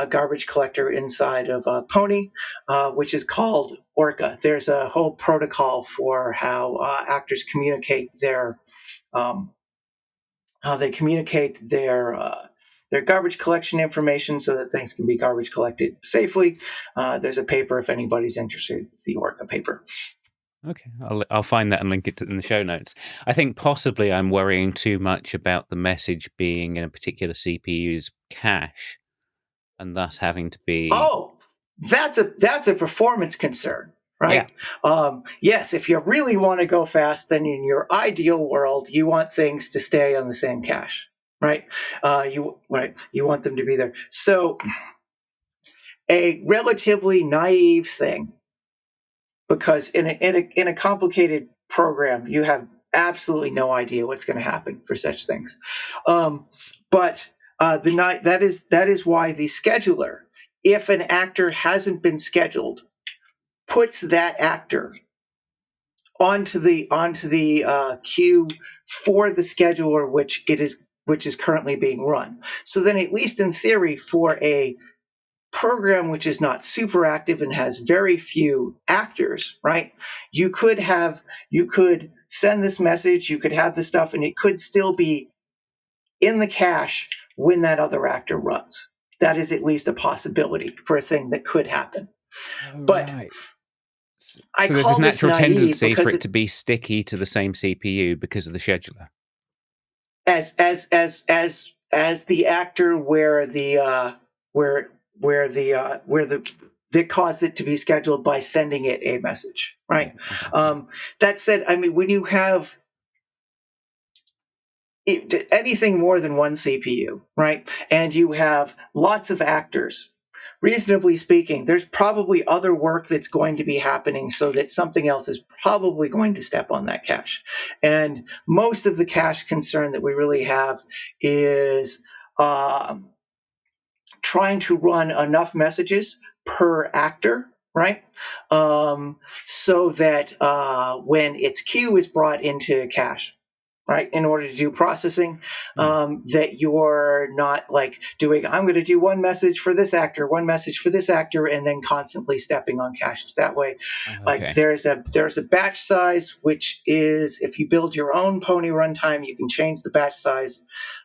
garbage collector inside of Pony, which is called Orca. There's a whole protocol for how actors communicate their garbage collection information so that things can be garbage collected safely. There's a paper if anybody's interested. It's the Orca paper. Okay, I'll find that and link it in the show notes. I think possibly I'm worrying too much about the message being in a particular CPU's cache, and thus having to be. Oh, that's a performance concern, right? Yeah. Yes, if you really want to go fast, then in your ideal world, you want things to stay on the same cache, right? You want them to be there. So, a relatively naive thing, because in a complicated program, you have absolutely no idea what's going to happen for such things. But that is why the scheduler, if an actor hasn't been scheduled, puts that actor onto the queue for the scheduler which is currently being run. So then, at least in theory, for a program which is not super active and has very few actors, right? You could send this message, you could have this stuff, and it could still be in the cache when that other actor runs. That is at least a possibility for a thing that could happen. Oh, But right. I So there's this call this natural naive tendency for because it to be sticky to the same CPU because of the scheduler. as the actor where the that caused it to be scheduled by sending it a message, right? Yeah. Okay. That said, I mean, when you have anything more than one CPU, right, and you have lots of actors, reasonably speaking, there's probably other work that's going to be happening so that something else is probably going to step on that cache. And most of the cache concern that we really have is trying to run enough messages per actor, right? So that when its queue is brought into cache, right, in order to do processing, that you're not like doing, I'm going to do one message for this actor, one message for this actor, and then constantly stepping on caches that way. Like Okay. there's a batch size, which is, if you build your own Pony runtime, you can change the batch size.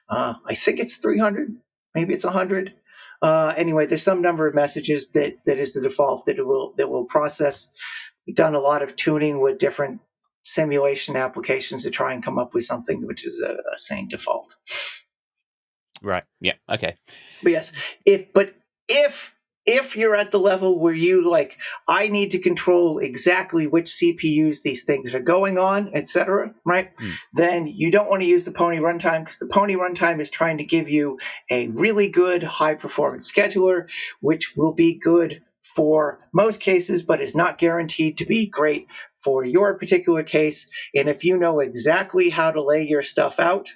I think it's 300, maybe it's 100. Anyway, there's some number of messages that is the default that will process. We've done a lot of tuning with different simulation applications to try and come up with something which is a sane default. Right. Yeah. Okay. But yes, if you're at the level where you like, I need to control exactly which CPUs these things are going on, etc., right? Then you don't want to use the Pony runtime, because the Pony runtime is trying to give you a really good high performance scheduler, which will be good for most cases, but is not guaranteed to be great for your particular case. And if you know exactly how to lay your stuff out,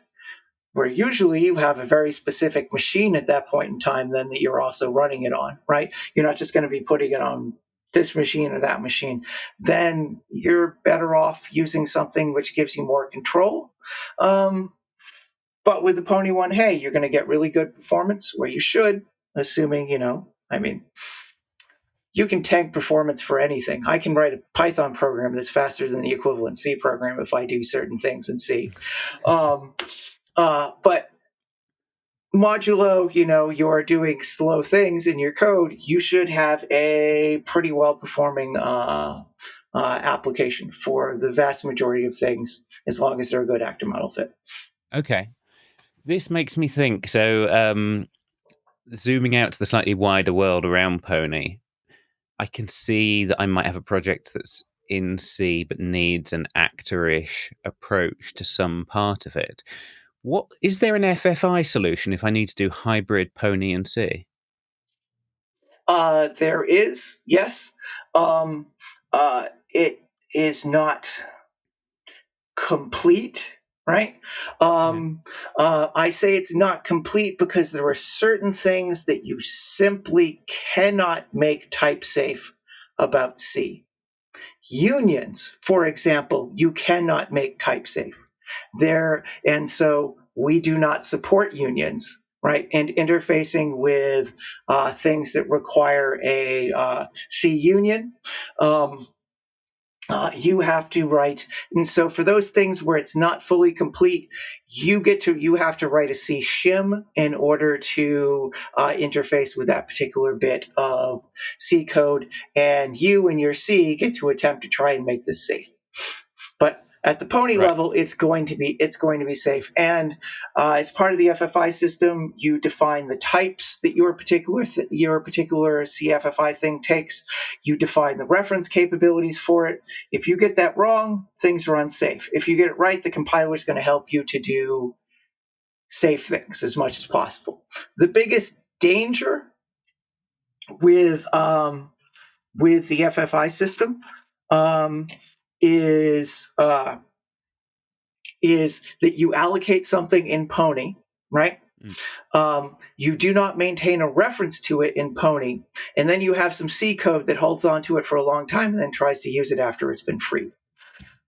where usually you have a very specific machine at that point in time then that you're also running it on, right? You're not just going to be putting it on this machine or that machine. Then you're better off using something which gives you more control. But with the Pony one, hey, you're going to get really good performance, where you should, assuming, you can tank performance for anything. I can write a Python program that's faster than the equivalent C program if I do certain things in C. But modulo, you're doing slow things in your code, you should have a pretty well-performing application for the vast majority of things, as long as they're a good actor model fit. Okay. This makes me think. So, zooming out to the slightly wider world around Pony, I can see that I might have a project that's in C but needs an actor-ish approach to some part of it. What is there an FFI solution if I need to do hybrid Pony and C? There is, yes. It is not complete, right? I say it's not complete because there are certain things that you simply cannot make type safe about C. Unions, for example, you cannot make type safe there, and so we do not support unions, right? And interfacing with things that require a C union, you have to write. And so for those things where it's not fully complete, you have to write a C shim in order to interface with that particular bit of C code. And you and your C get to attempt to try and make this safe. But at the Pony level, it's going to be safe. And as part of the FFI system, you define the types that your particular CFFI thing takes. You define the reference capabilities for it. If you get that wrong, things are unsafe. If you get it right, the compiler is going to help you to do safe things as much as possible. The biggest danger with the FFI system is that you allocate something in Pony, right? You do not maintain a reference to it in Pony, and then you have some C code that holds on to it for a long time and then tries to use it after it's been freed.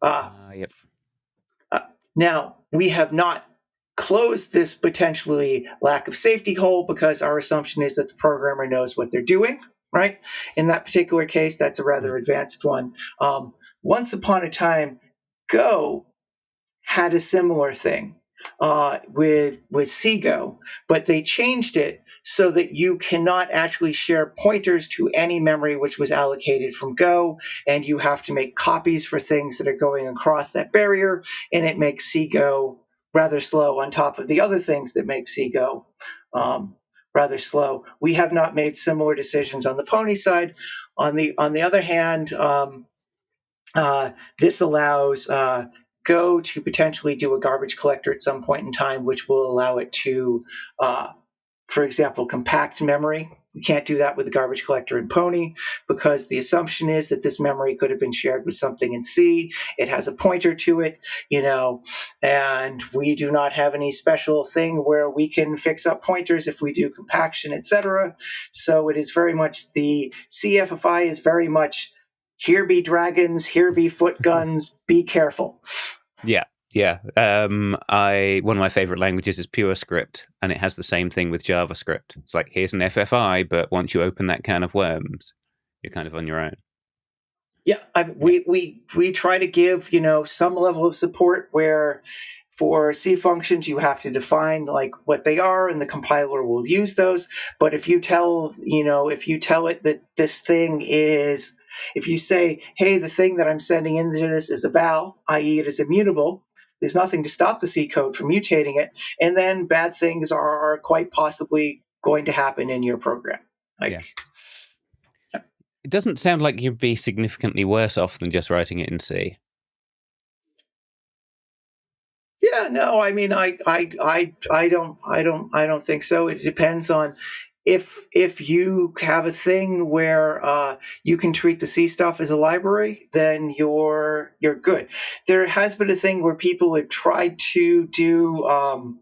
Yep. Now, we have not closed this potentially lack of safety hole because our assumption is that the programmer knows what they're doing, right? In that particular case, that's a rather advanced one. Once upon a time, Go had a similar thing with CGO, but they changed it so that you cannot actually share pointers to any memory which was allocated from Go, and you have to make copies for things that are going across that barrier, and it makes CGO rather slow on top of the other things that make CGO rather slow. We have not made similar decisions on the Pony side. On the other hand, this allows Go to potentially do a garbage collector at some point in time, which will allow it to, for example, compact memory. You can't do that with a garbage collector in Pony because the assumption is that this memory could have been shared with something in C. It has a pointer to it, and we do not have any special thing where we can fix up pointers if we do compaction, etc. So it is very much the CFFI is very much here be dragons, here be foot guns, be careful. Yeah. Yeah. One of my favorite languages is PureScript, and it has the same thing with JavaScript. It's like, here's an FFI, but once you open that can of worms, you're kind of on your own. Yeah, we try to give some level of support where for C functions you have to define like what they are, and the compiler will use those. But if you tell it that this thing is, if you say, hey, the thing that I'm sending into this is a val, i.e., it is immutable, there's nothing to stop the C code from mutating it, and then bad things are quite possibly going to happen in your program. Yeah. It doesn't sound like you'd be significantly worse off than just writing it in C. Yeah, no, I mean, I don't think so. It depends on if you have a thing where you can treat the C stuff as a library, then you're good. There has been a thing where people have tried to do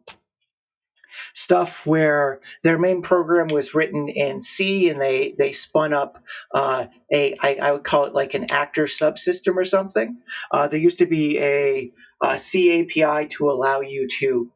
stuff where their main program was written in C, and they spun up I would call it like an actor subsystem or something. There used to be a C API to allow you to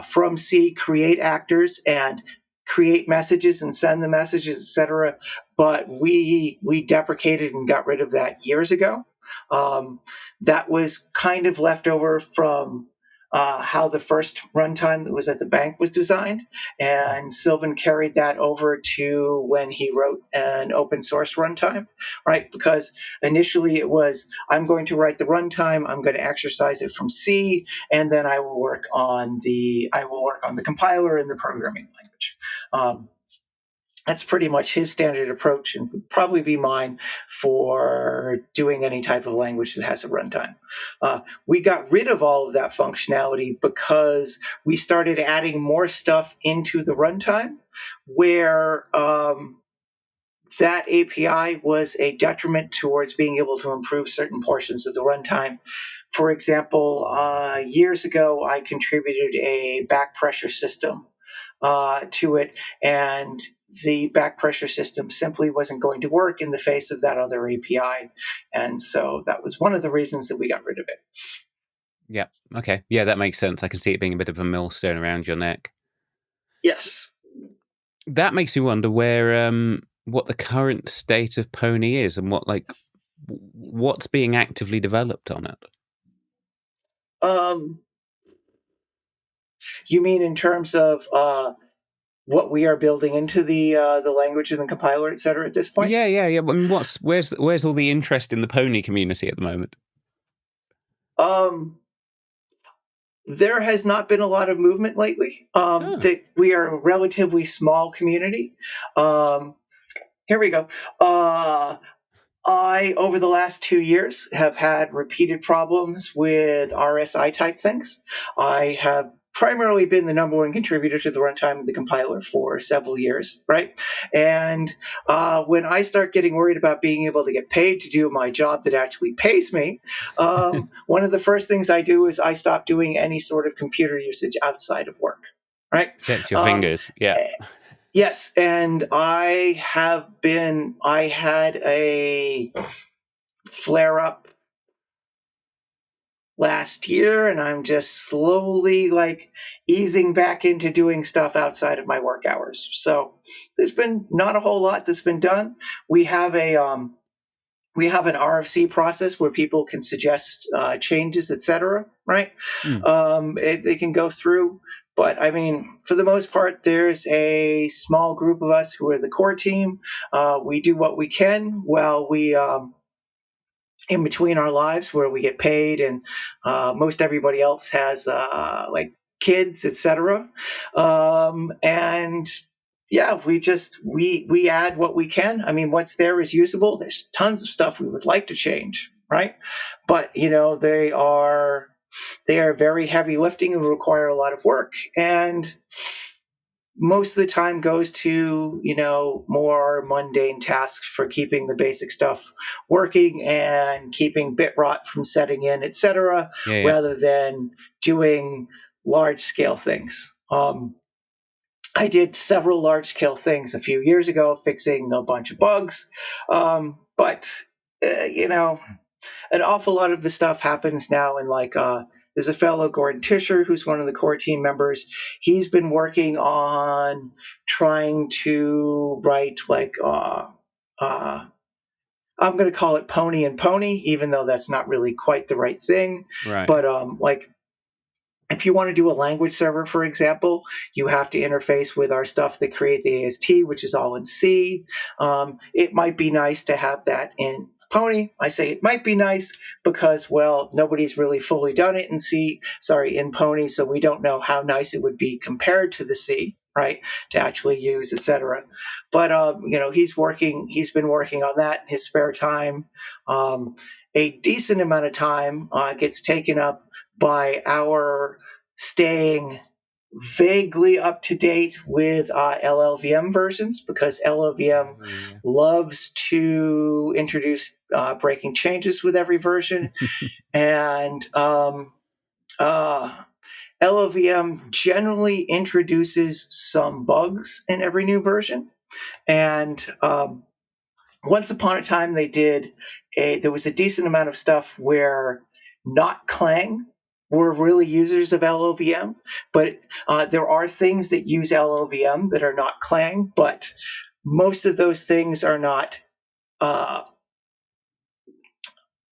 from C create actors and create messages and send the messages, etc. But we deprecated and got rid of that years ago. That was kind of left over from how the first runtime that was at the bank was designed. And Sylvan carried that over to when he wrote an open source runtime, right? Because initially it was, I'm going to write the runtime, I'm going to exercise it from C, and then I will work on the compiler and the programming language. That's pretty much his standard approach, and would probably be mine for doing any type of language that has a runtime. We got rid of all of that functionality because we started adding more stuff into the runtime where that API was a detriment towards being able to improve certain portions of the runtime. For example, years ago, I contributed a back pressure system to it, and the back pressure system simply wasn't going to work in the face of that other API. And so that was one of the reasons that we got rid of it. Yeah. Okay. Yeah, that makes sense. I can see it being a bit of a millstone around your neck. Yes. That makes me wonder what the current state of Pony is, and what's being actively developed on it. You mean in terms of what we are building into the language and the compiler, et cetera, at this point? Yeah. I mean, where's all the interest in the Pony community at the moment? There has not been a lot of movement lately. We are a relatively small community. Here we go. I, over the last 2 years, have had repeated problems with RSI type things. I have primarily been the number one contributor to the runtime of the compiler for several years, right? And when I start getting worried about being able to get paid to do my job that actually pays me, one of the first things I do is I stop doing any sort of computer usage outside of work, right? Protect your fingers, yeah. Yes, and I had a flare-up last year, and I'm just slowly easing back into doing stuff outside of my work hours. So there's been not a whole lot that's been done. We have a we have an RFC process where people can suggest changes, etc. Right? Mm. They can go through, but I mean, for the most part, there's a small group of us who are the core team. We do what we can while we in between our lives, where we get paid, and most everybody else has like kids, etc. And yeah, we add what we can. I mean, what's there is usable. There's tons of stuff we would like to change, right? But they are very heavy lifting and require a lot of work, and most of the time goes to more mundane tasks for keeping the basic stuff working and keeping bit rot from setting in, etc., Yeah, yeah. rather than doing large scale things. I did several large scale things a few years ago, fixing a bunch of bugs, but an awful lot of the stuff happens now in there's a fellow, Gordon Tisher, who's one of the core team members. He's been working on trying to write I'm going to call it Pony and Pony, even though that's not really quite the right thing. Right. But if you want to do a language server, for example, you have to interface with our stuff that create the AST, which is all in C. It might be nice to have that in Pony. I say it might be nice because, well, nobody's really fully done it in Pony, so we don't know how nice it would be compared to the C, right, to actually use, etc. But he's been working on that in his spare time. A decent amount of time gets taken up by our staying vaguely up to date with LLVM versions, because LLVM loves to introduce breaking changes with every version. And LLVM generally introduces some bugs in every new version. And once upon a time, there was a decent amount of stuff where not Clang were really users of LLVM, but there are things that use LLVM that are not Clang, but most of those things are not.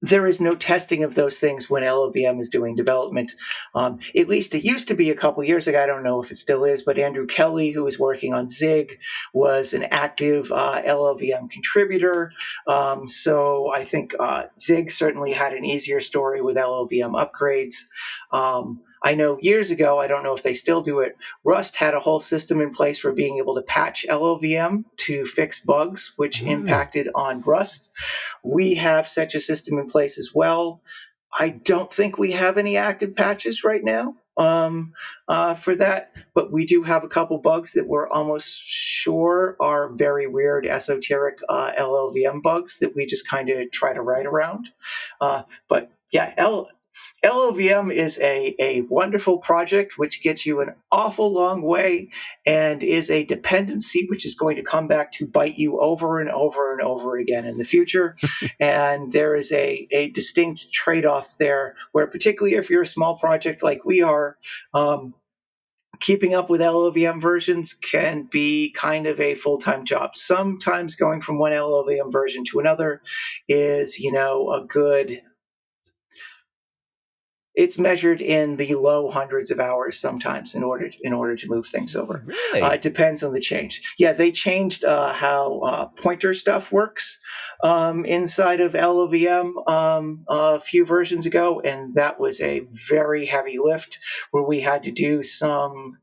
There is no testing of those things when LLVM is doing development. At least it used to be a couple years ago. I don't know if it still is, but Andrew Kelly, who was working on Zig, was an active LLVM contributor. So I think Zig certainly had an easier story with LLVM upgrades. I know years ago, I don't know if they still do it, Rust had a whole system in place for being able to patch LLVM to fix bugs which impacted on Rust. We have such a system in place as well. I don't think we have any active patches right now for that, but we do have a couple bugs that we're almost sure are very weird, esoteric LLVM bugs that we just kind of try to write around. But yeah, LLVM is a wonderful project which gets you an awful long way and is a dependency which is going to come back to bite you over and over and over again in the future. And there is a distinct trade-off there where, particularly if you're a small project like we are, keeping up with LLVM versions can be kind of a full-time job. Sometimes going from one LLVM version to another is, a good... It's measured in the low hundreds of hours sometimes in order to move things over. Really? It depends on the change. Yeah, they changed how pointer stuff works inside of LLVM a few versions ago, and that was a very heavy lift where we had to do some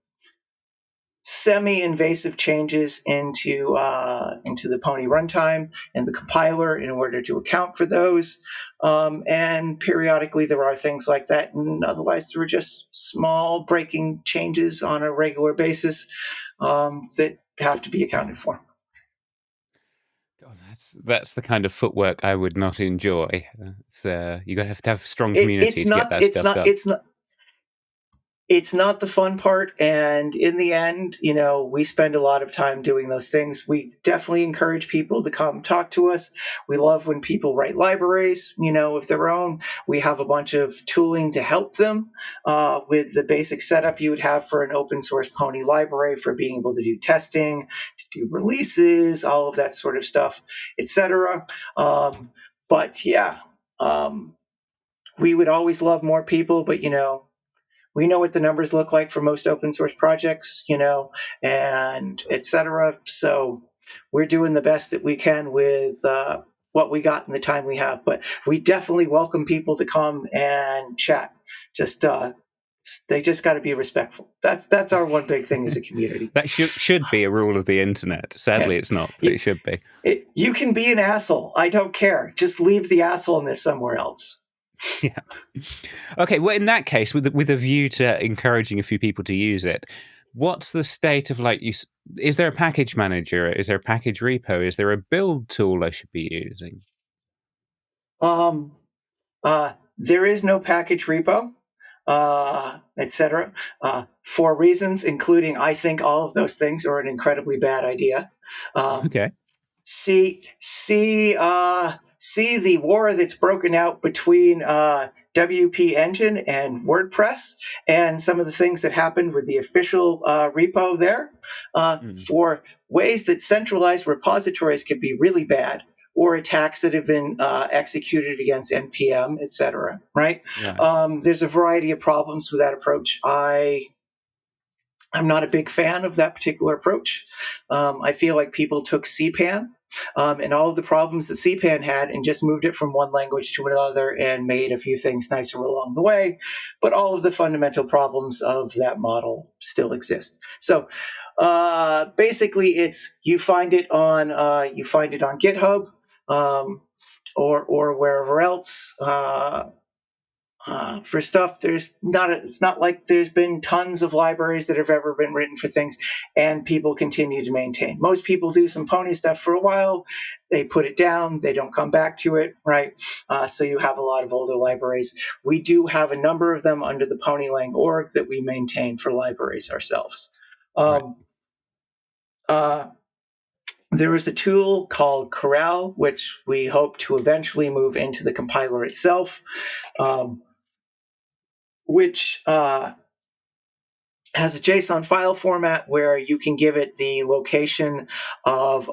semi-invasive changes into the Pony runtime and the compiler in order to account for those. And periodically there are things like that, and otherwise there are just small breaking changes on a regular basis that have to be accounted for. God, that's the kind of footwork I would not enjoy. It's you got to have a strong community to get that stuff done. It's not the fun part, and in the end, we spend a lot of time doing those things. We definitely encourage people to come talk to us. We love when people write libraries, of their own. We have a bunch of tooling to help them with the basic setup you would have for an open source Pony library for being able to do testing, to do releases, all of that sort of stuff, etc. But yeah, we would always love more people, but we know what the numbers look like for most open source projects, and et cetera. So we're doing the best that we can with what we got in the time we have. But we definitely welcome people to come and chat. Just they just got to be respectful. That's our one big thing as a community. That should be a rule of the internet. Sadly, Yeah. it's not, but it should be. You can be an asshole. I don't care. Just leave the assholeness somewhere else. Yeah. Okay. Well, in that case, with a view to encouraging a few people to use it, what's the state of is there a package manager? Is there a package repo? Is there a build tool I should be using? There is no package repo, etc. For reasons, including I think all of those things are an incredibly bad idea. Okay. See the war that's broken out between WP Engine and WordPress, and some of the things that happened with the official repo there, for ways that centralized repositories can be really bad, or attacks that have been executed against npm, etc. Right? There's a variety of problems with that approach. I'm not a big fan of that particular approach. I feel like people took CPAN and all of the problems that CPAN had and just moved it from one language to another and made a few things nicer along the way. But all of the fundamental problems of that model still exist. So basically, it's you find it on GitHub or wherever else. For stuff, it's not like there's been tons of libraries that have ever been written for things, and people continue to maintain. Most people do some Pony stuff for a while, they put it down, they don't come back to it, right? So you have a lot of older libraries. We do have a number of them under the Ponylang org that we maintain for libraries ourselves. There is a tool called Corral, which we hope to eventually move into the compiler itself, which has a JSON file format where you can give it the location of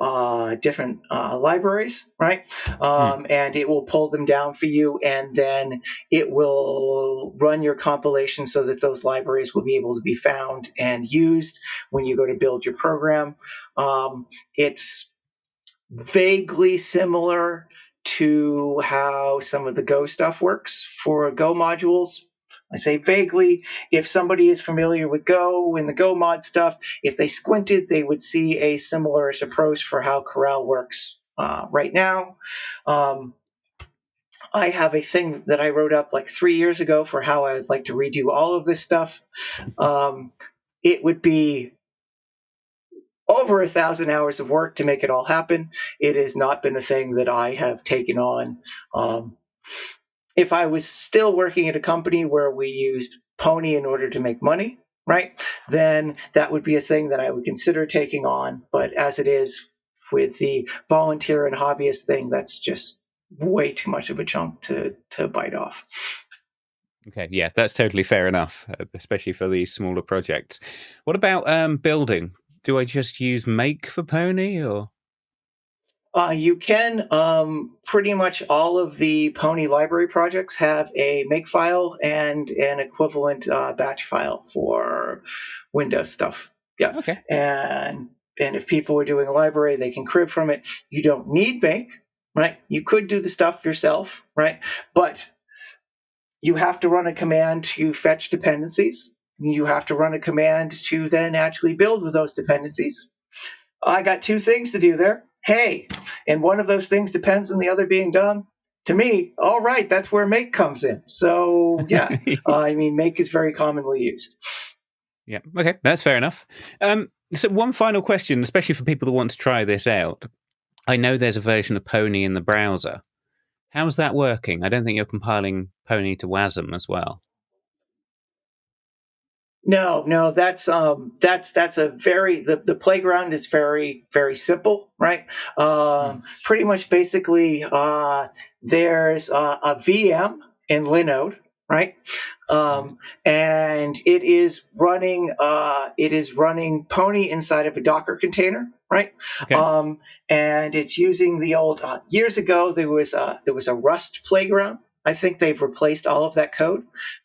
different libraries, right? And it will pull them down for you, and then it will run your compilation so that those libraries will be able to be found and used when you go to build your program. It's vaguely similar to how some of the Go stuff works for Go modules. I say vaguely. If somebody is familiar with Go and the Go mod stuff, if they squinted, they would see a similar approach for how Corral works right now. I have a thing that I wrote up like 3 years ago for how I would like to redo all of this stuff. It would be over 1,000 hours of work to make it all happen. It has not been a thing that I have taken on. If I was still working at a company where we used Pony in order to make money, right, then that would be a thing that I would consider taking on. But as it is with the volunteer and hobbyist thing, that's just way too much of a chunk to bite off. Okay, yeah, that's totally fair enough, especially for these smaller projects. What about building? Do I just use Make for Pony, or? You can. Pretty much all of the Pony library projects have a Makefile and an equivalent batch file for Windows stuff. Yeah. Okay. And if people are doing a library, they can crib from it. You don't need Make, right? You could do the stuff yourself, right? But you have to run a command to fetch dependencies. You have to run a command to then actually build with those dependencies. I got two things to do there. Hey, and one of those things depends on the other being done. To me, all right, that's where Make comes in. So, yeah, Make is very commonly used. Yeah, okay, that's fair enough. So one final question, especially for people that want to try this out. I know there's a version of Pony in the browser. How's that working? I don't think you're compiling Pony to WASM as well. No, that's a very the playground is very, very simple, right? Pretty much basically there's a VM in Linode, right? Right. And it is running Pony inside of a Docker container, right? Okay. Um, and it's using the old years ago there was a Rust playground. I think they've replaced all of that code,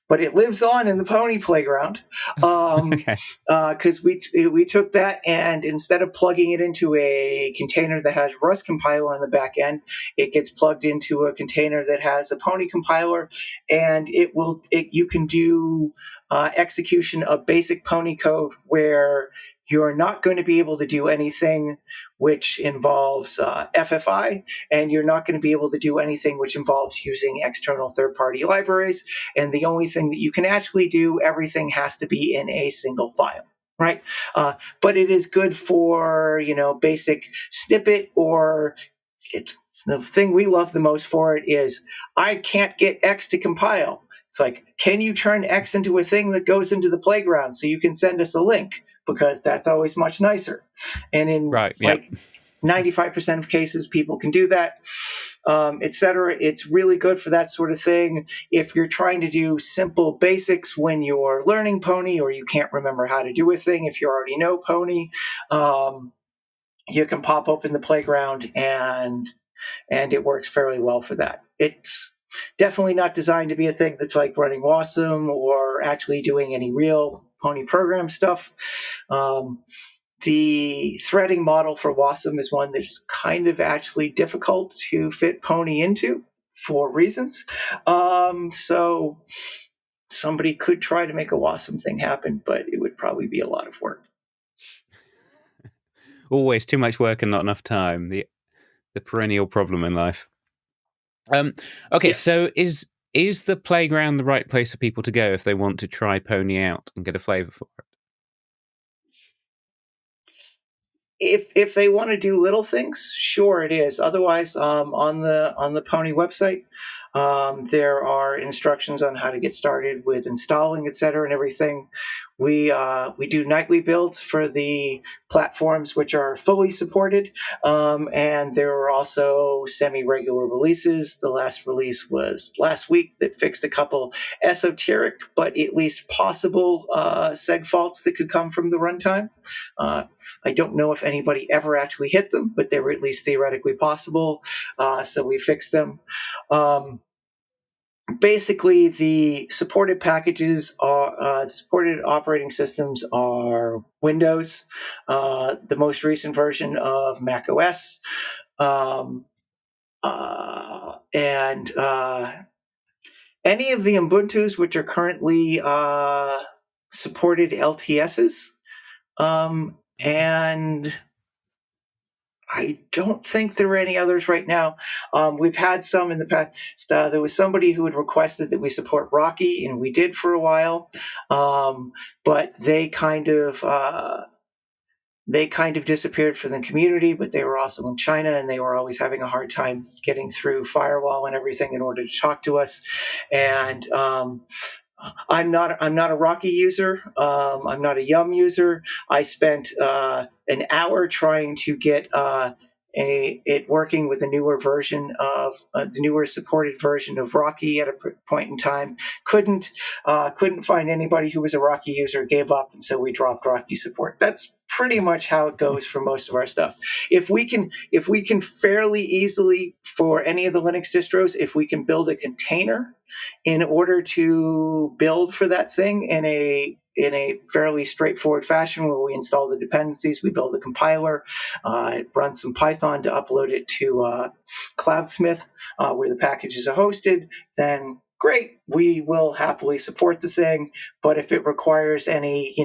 but it lives on in the Pony playground. Okay. Because we took that, and instead of plugging it into a container that has Rust compiler on the back end, it gets plugged into a container that has a Pony compiler, and you can do execution of basic Pony code where you're not going to be able to do anything which involves FFI, and you're not going to be able to do anything which involves using external third-party libraries. And the only thing that you can actually do, everything has to be in a single file, right? But it is good for basic snippet, or it's the thing we love the most for it is I can't get X to compile. It's like, can you turn X into a thing that goes into the playground so you can send us a link? Because that's always much nicer. And in Right. Yeah. like 95% of cases, people can do that, etc. It's really good for that sort of thing. If you're trying to do simple basics when you're learning Pony, or you can't remember how to do a thing if you already know Pony, you can pop open the playground, and it works fairly well for that. It's definitely not designed to be a thing that's like running Wasm or actually doing any real Pony program stuff. The threading model for Wasm is one that's kind of actually difficult to fit Pony into for reasons. So somebody could try to make a Wasm thing happen, but it would probably be a lot of work. Always too much work and not enough time. The perennial problem in life. Okay, Yes. so is the playground the right place for people to go if they want to try Pony out and get a flavour for it? If they want to do little things, sure it is. Otherwise, on the Pony website, there are instructions on how to get started with installing, etc., and everything. We do nightly builds for the platforms which are fully supported, and there are also semi-regular releases. The last release was last week that fixed a couple esoteric but at least possible seg faults that could come from the runtime. I don't know if anybody ever actually hit them, but they were at least theoretically possible. So we fixed them. Basically, the supported packages supported operating systems are Windows, the most recent version of Mac OS, and any of the Ubuntu's which are currently supported LTSs. And I don't think there are any others right now. We've had some in the past. There was somebody who had requested that we support Rocky, and we did for a while. But they kind of disappeared from the community. But they were also in China, and they were always having a hard time getting through firewall and everything in order to talk to us. And I'm not a Rocky user. I'm not a Yum user. I spent an hour trying to get it working with a newer version of the newer supported version of Rocky at a point in time. Couldn't find anybody who was a Rocky user. Gave up, and so we dropped Rocky support. That's pretty much how it goes for most of our stuff. If we can fairly easily, for any of the Linux distros, if we can build a container in order to build for that thing in a fairly straightforward fashion, where we install the dependencies, we build a compiler, run some Python to upload it to Cloudsmith, where the packages are hosted, then great, we will happily support the thing. But if it requires any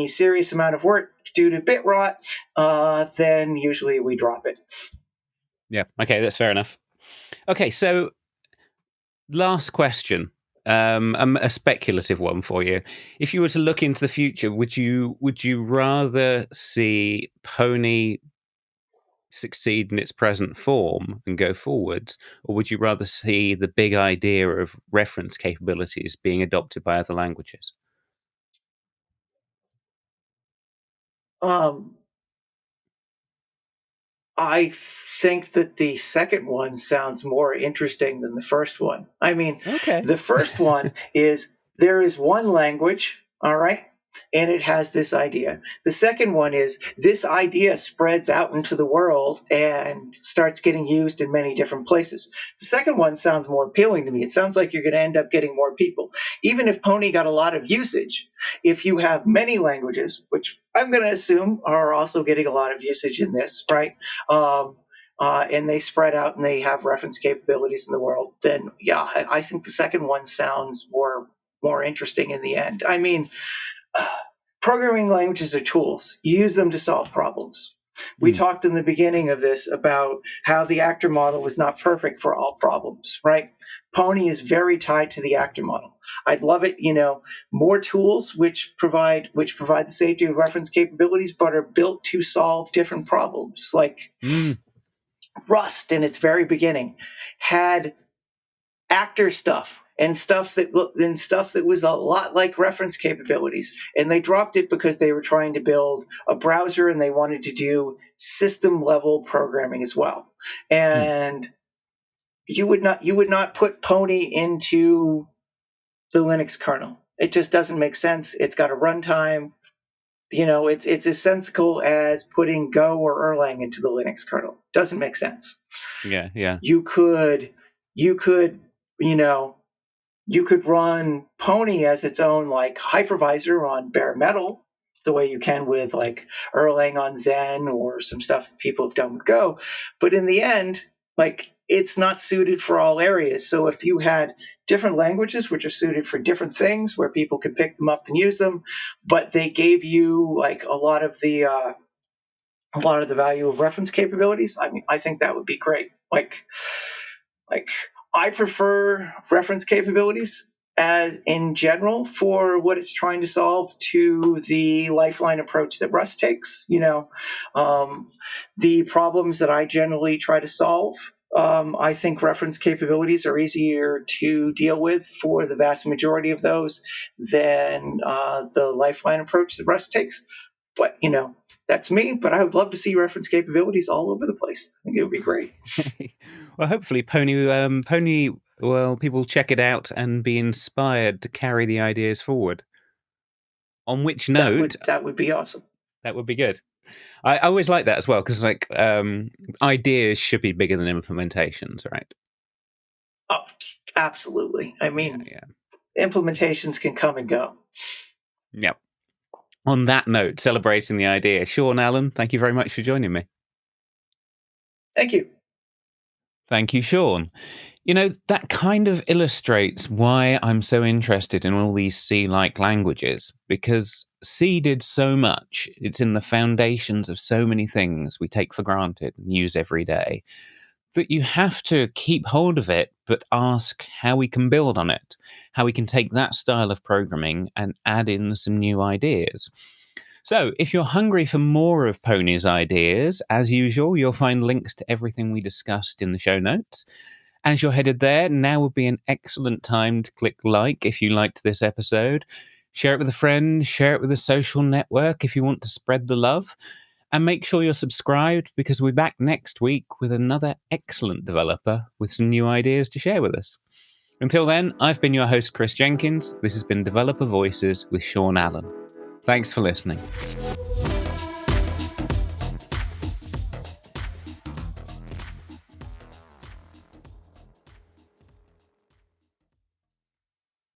serious amount of work due to bit rot, then usually we drop it. Yeah. Okay, that's fair enough. Okay, so last question, a speculative one for you. If you were to look into the future, would you rather see Pony succeed in its present form and go forwards, or would you rather see the big idea of reference capabilities being adopted by other languages? Um, I think that the second one sounds more interesting than the first one. I mean, Okay. the first one is there is one language, all right, and it has this idea. The second one is this idea spreads out into the world and starts getting used in many different places. The second one sounds more appealing to me. It sounds like you're going to end up getting more people. Even if Pony got a lot of usage, if you have many languages, which I'm going to assume are also getting a lot of usage in this, right? Um, and they spread out and they have reference capabilities in the world, then yeah, I think the second one sounds more interesting in the end. I mean, programming languages are tools. You use them to solve problems. We Mm. talked in the beginning of this about how the actor model was not perfect for all problems, right? Pony is very tied to the actor model. I'd love it, more tools which provide the safety of reference capabilities, but are built to solve different problems. Like Mm. Rust in its very beginning had actor stuff and stuff that was a lot like reference capabilities, and they dropped it because they were trying to build a browser and they wanted to do system level programming as well. Mm. And you would not put Pony into the Linux kernel. It just doesn't make sense. It's got a runtime. It's as sensical as putting Go or Erlang into the Linux kernel. Doesn't make sense. Yeah, yeah. You could you could you know you could run Pony as its own like hypervisor on bare metal, the way you can with like Erlang on Zen or some stuff that people have done with Go. But in the end, like it's not suited for all areas. So if you had different languages which are suited for different things where people could pick them up and use them, but they gave you like a lot of the value of reference capabilities, I mean, I think that would be great. Like I prefer reference capabilities as in general for what it's trying to solve to the lifeline approach that Rust takes. The problems that I generally try to solve, I think reference capabilities are easier to deal with for the vast majority of those than the lifeline approach that Rust takes. But that's me. But I would love to see reference capabilities all over the place. I think it would be great. Well, hopefully, Pony. Well, people check it out and be inspired to carry the ideas forward. On which note, That would be awesome. that would be good. I always like that as well because, like, ideas should be bigger than implementations, right? Oh, absolutely. I Yeah, mean, yeah, implementations can come and go. yeah. On that note, celebrating the idea, Sean Allen, thank you very much for joining me. Thank you. Thank you, Sean. That kind of illustrates why I'm so interested in all these C-like languages, because C did so much. It's in the foundations of so many things we take for granted and use every day, that you have to keep hold of it, but ask how we can build on it, how we can take that style of programming and add in some new ideas. So, if you're hungry for more of Pony's ideas, as usual, you'll find links to everything we discussed in the show notes. As you're headed there, now would be an excellent time to click like if you liked this episode. Share it with a friend, share it with a social network if you want to spread the love. And make sure you're subscribed because we'll be back next week with another excellent developer with some new ideas to share with us. Until then, I've been your host, Chris Jenkins. This has been Developer Voices with Sean Allen. Thanks for listening.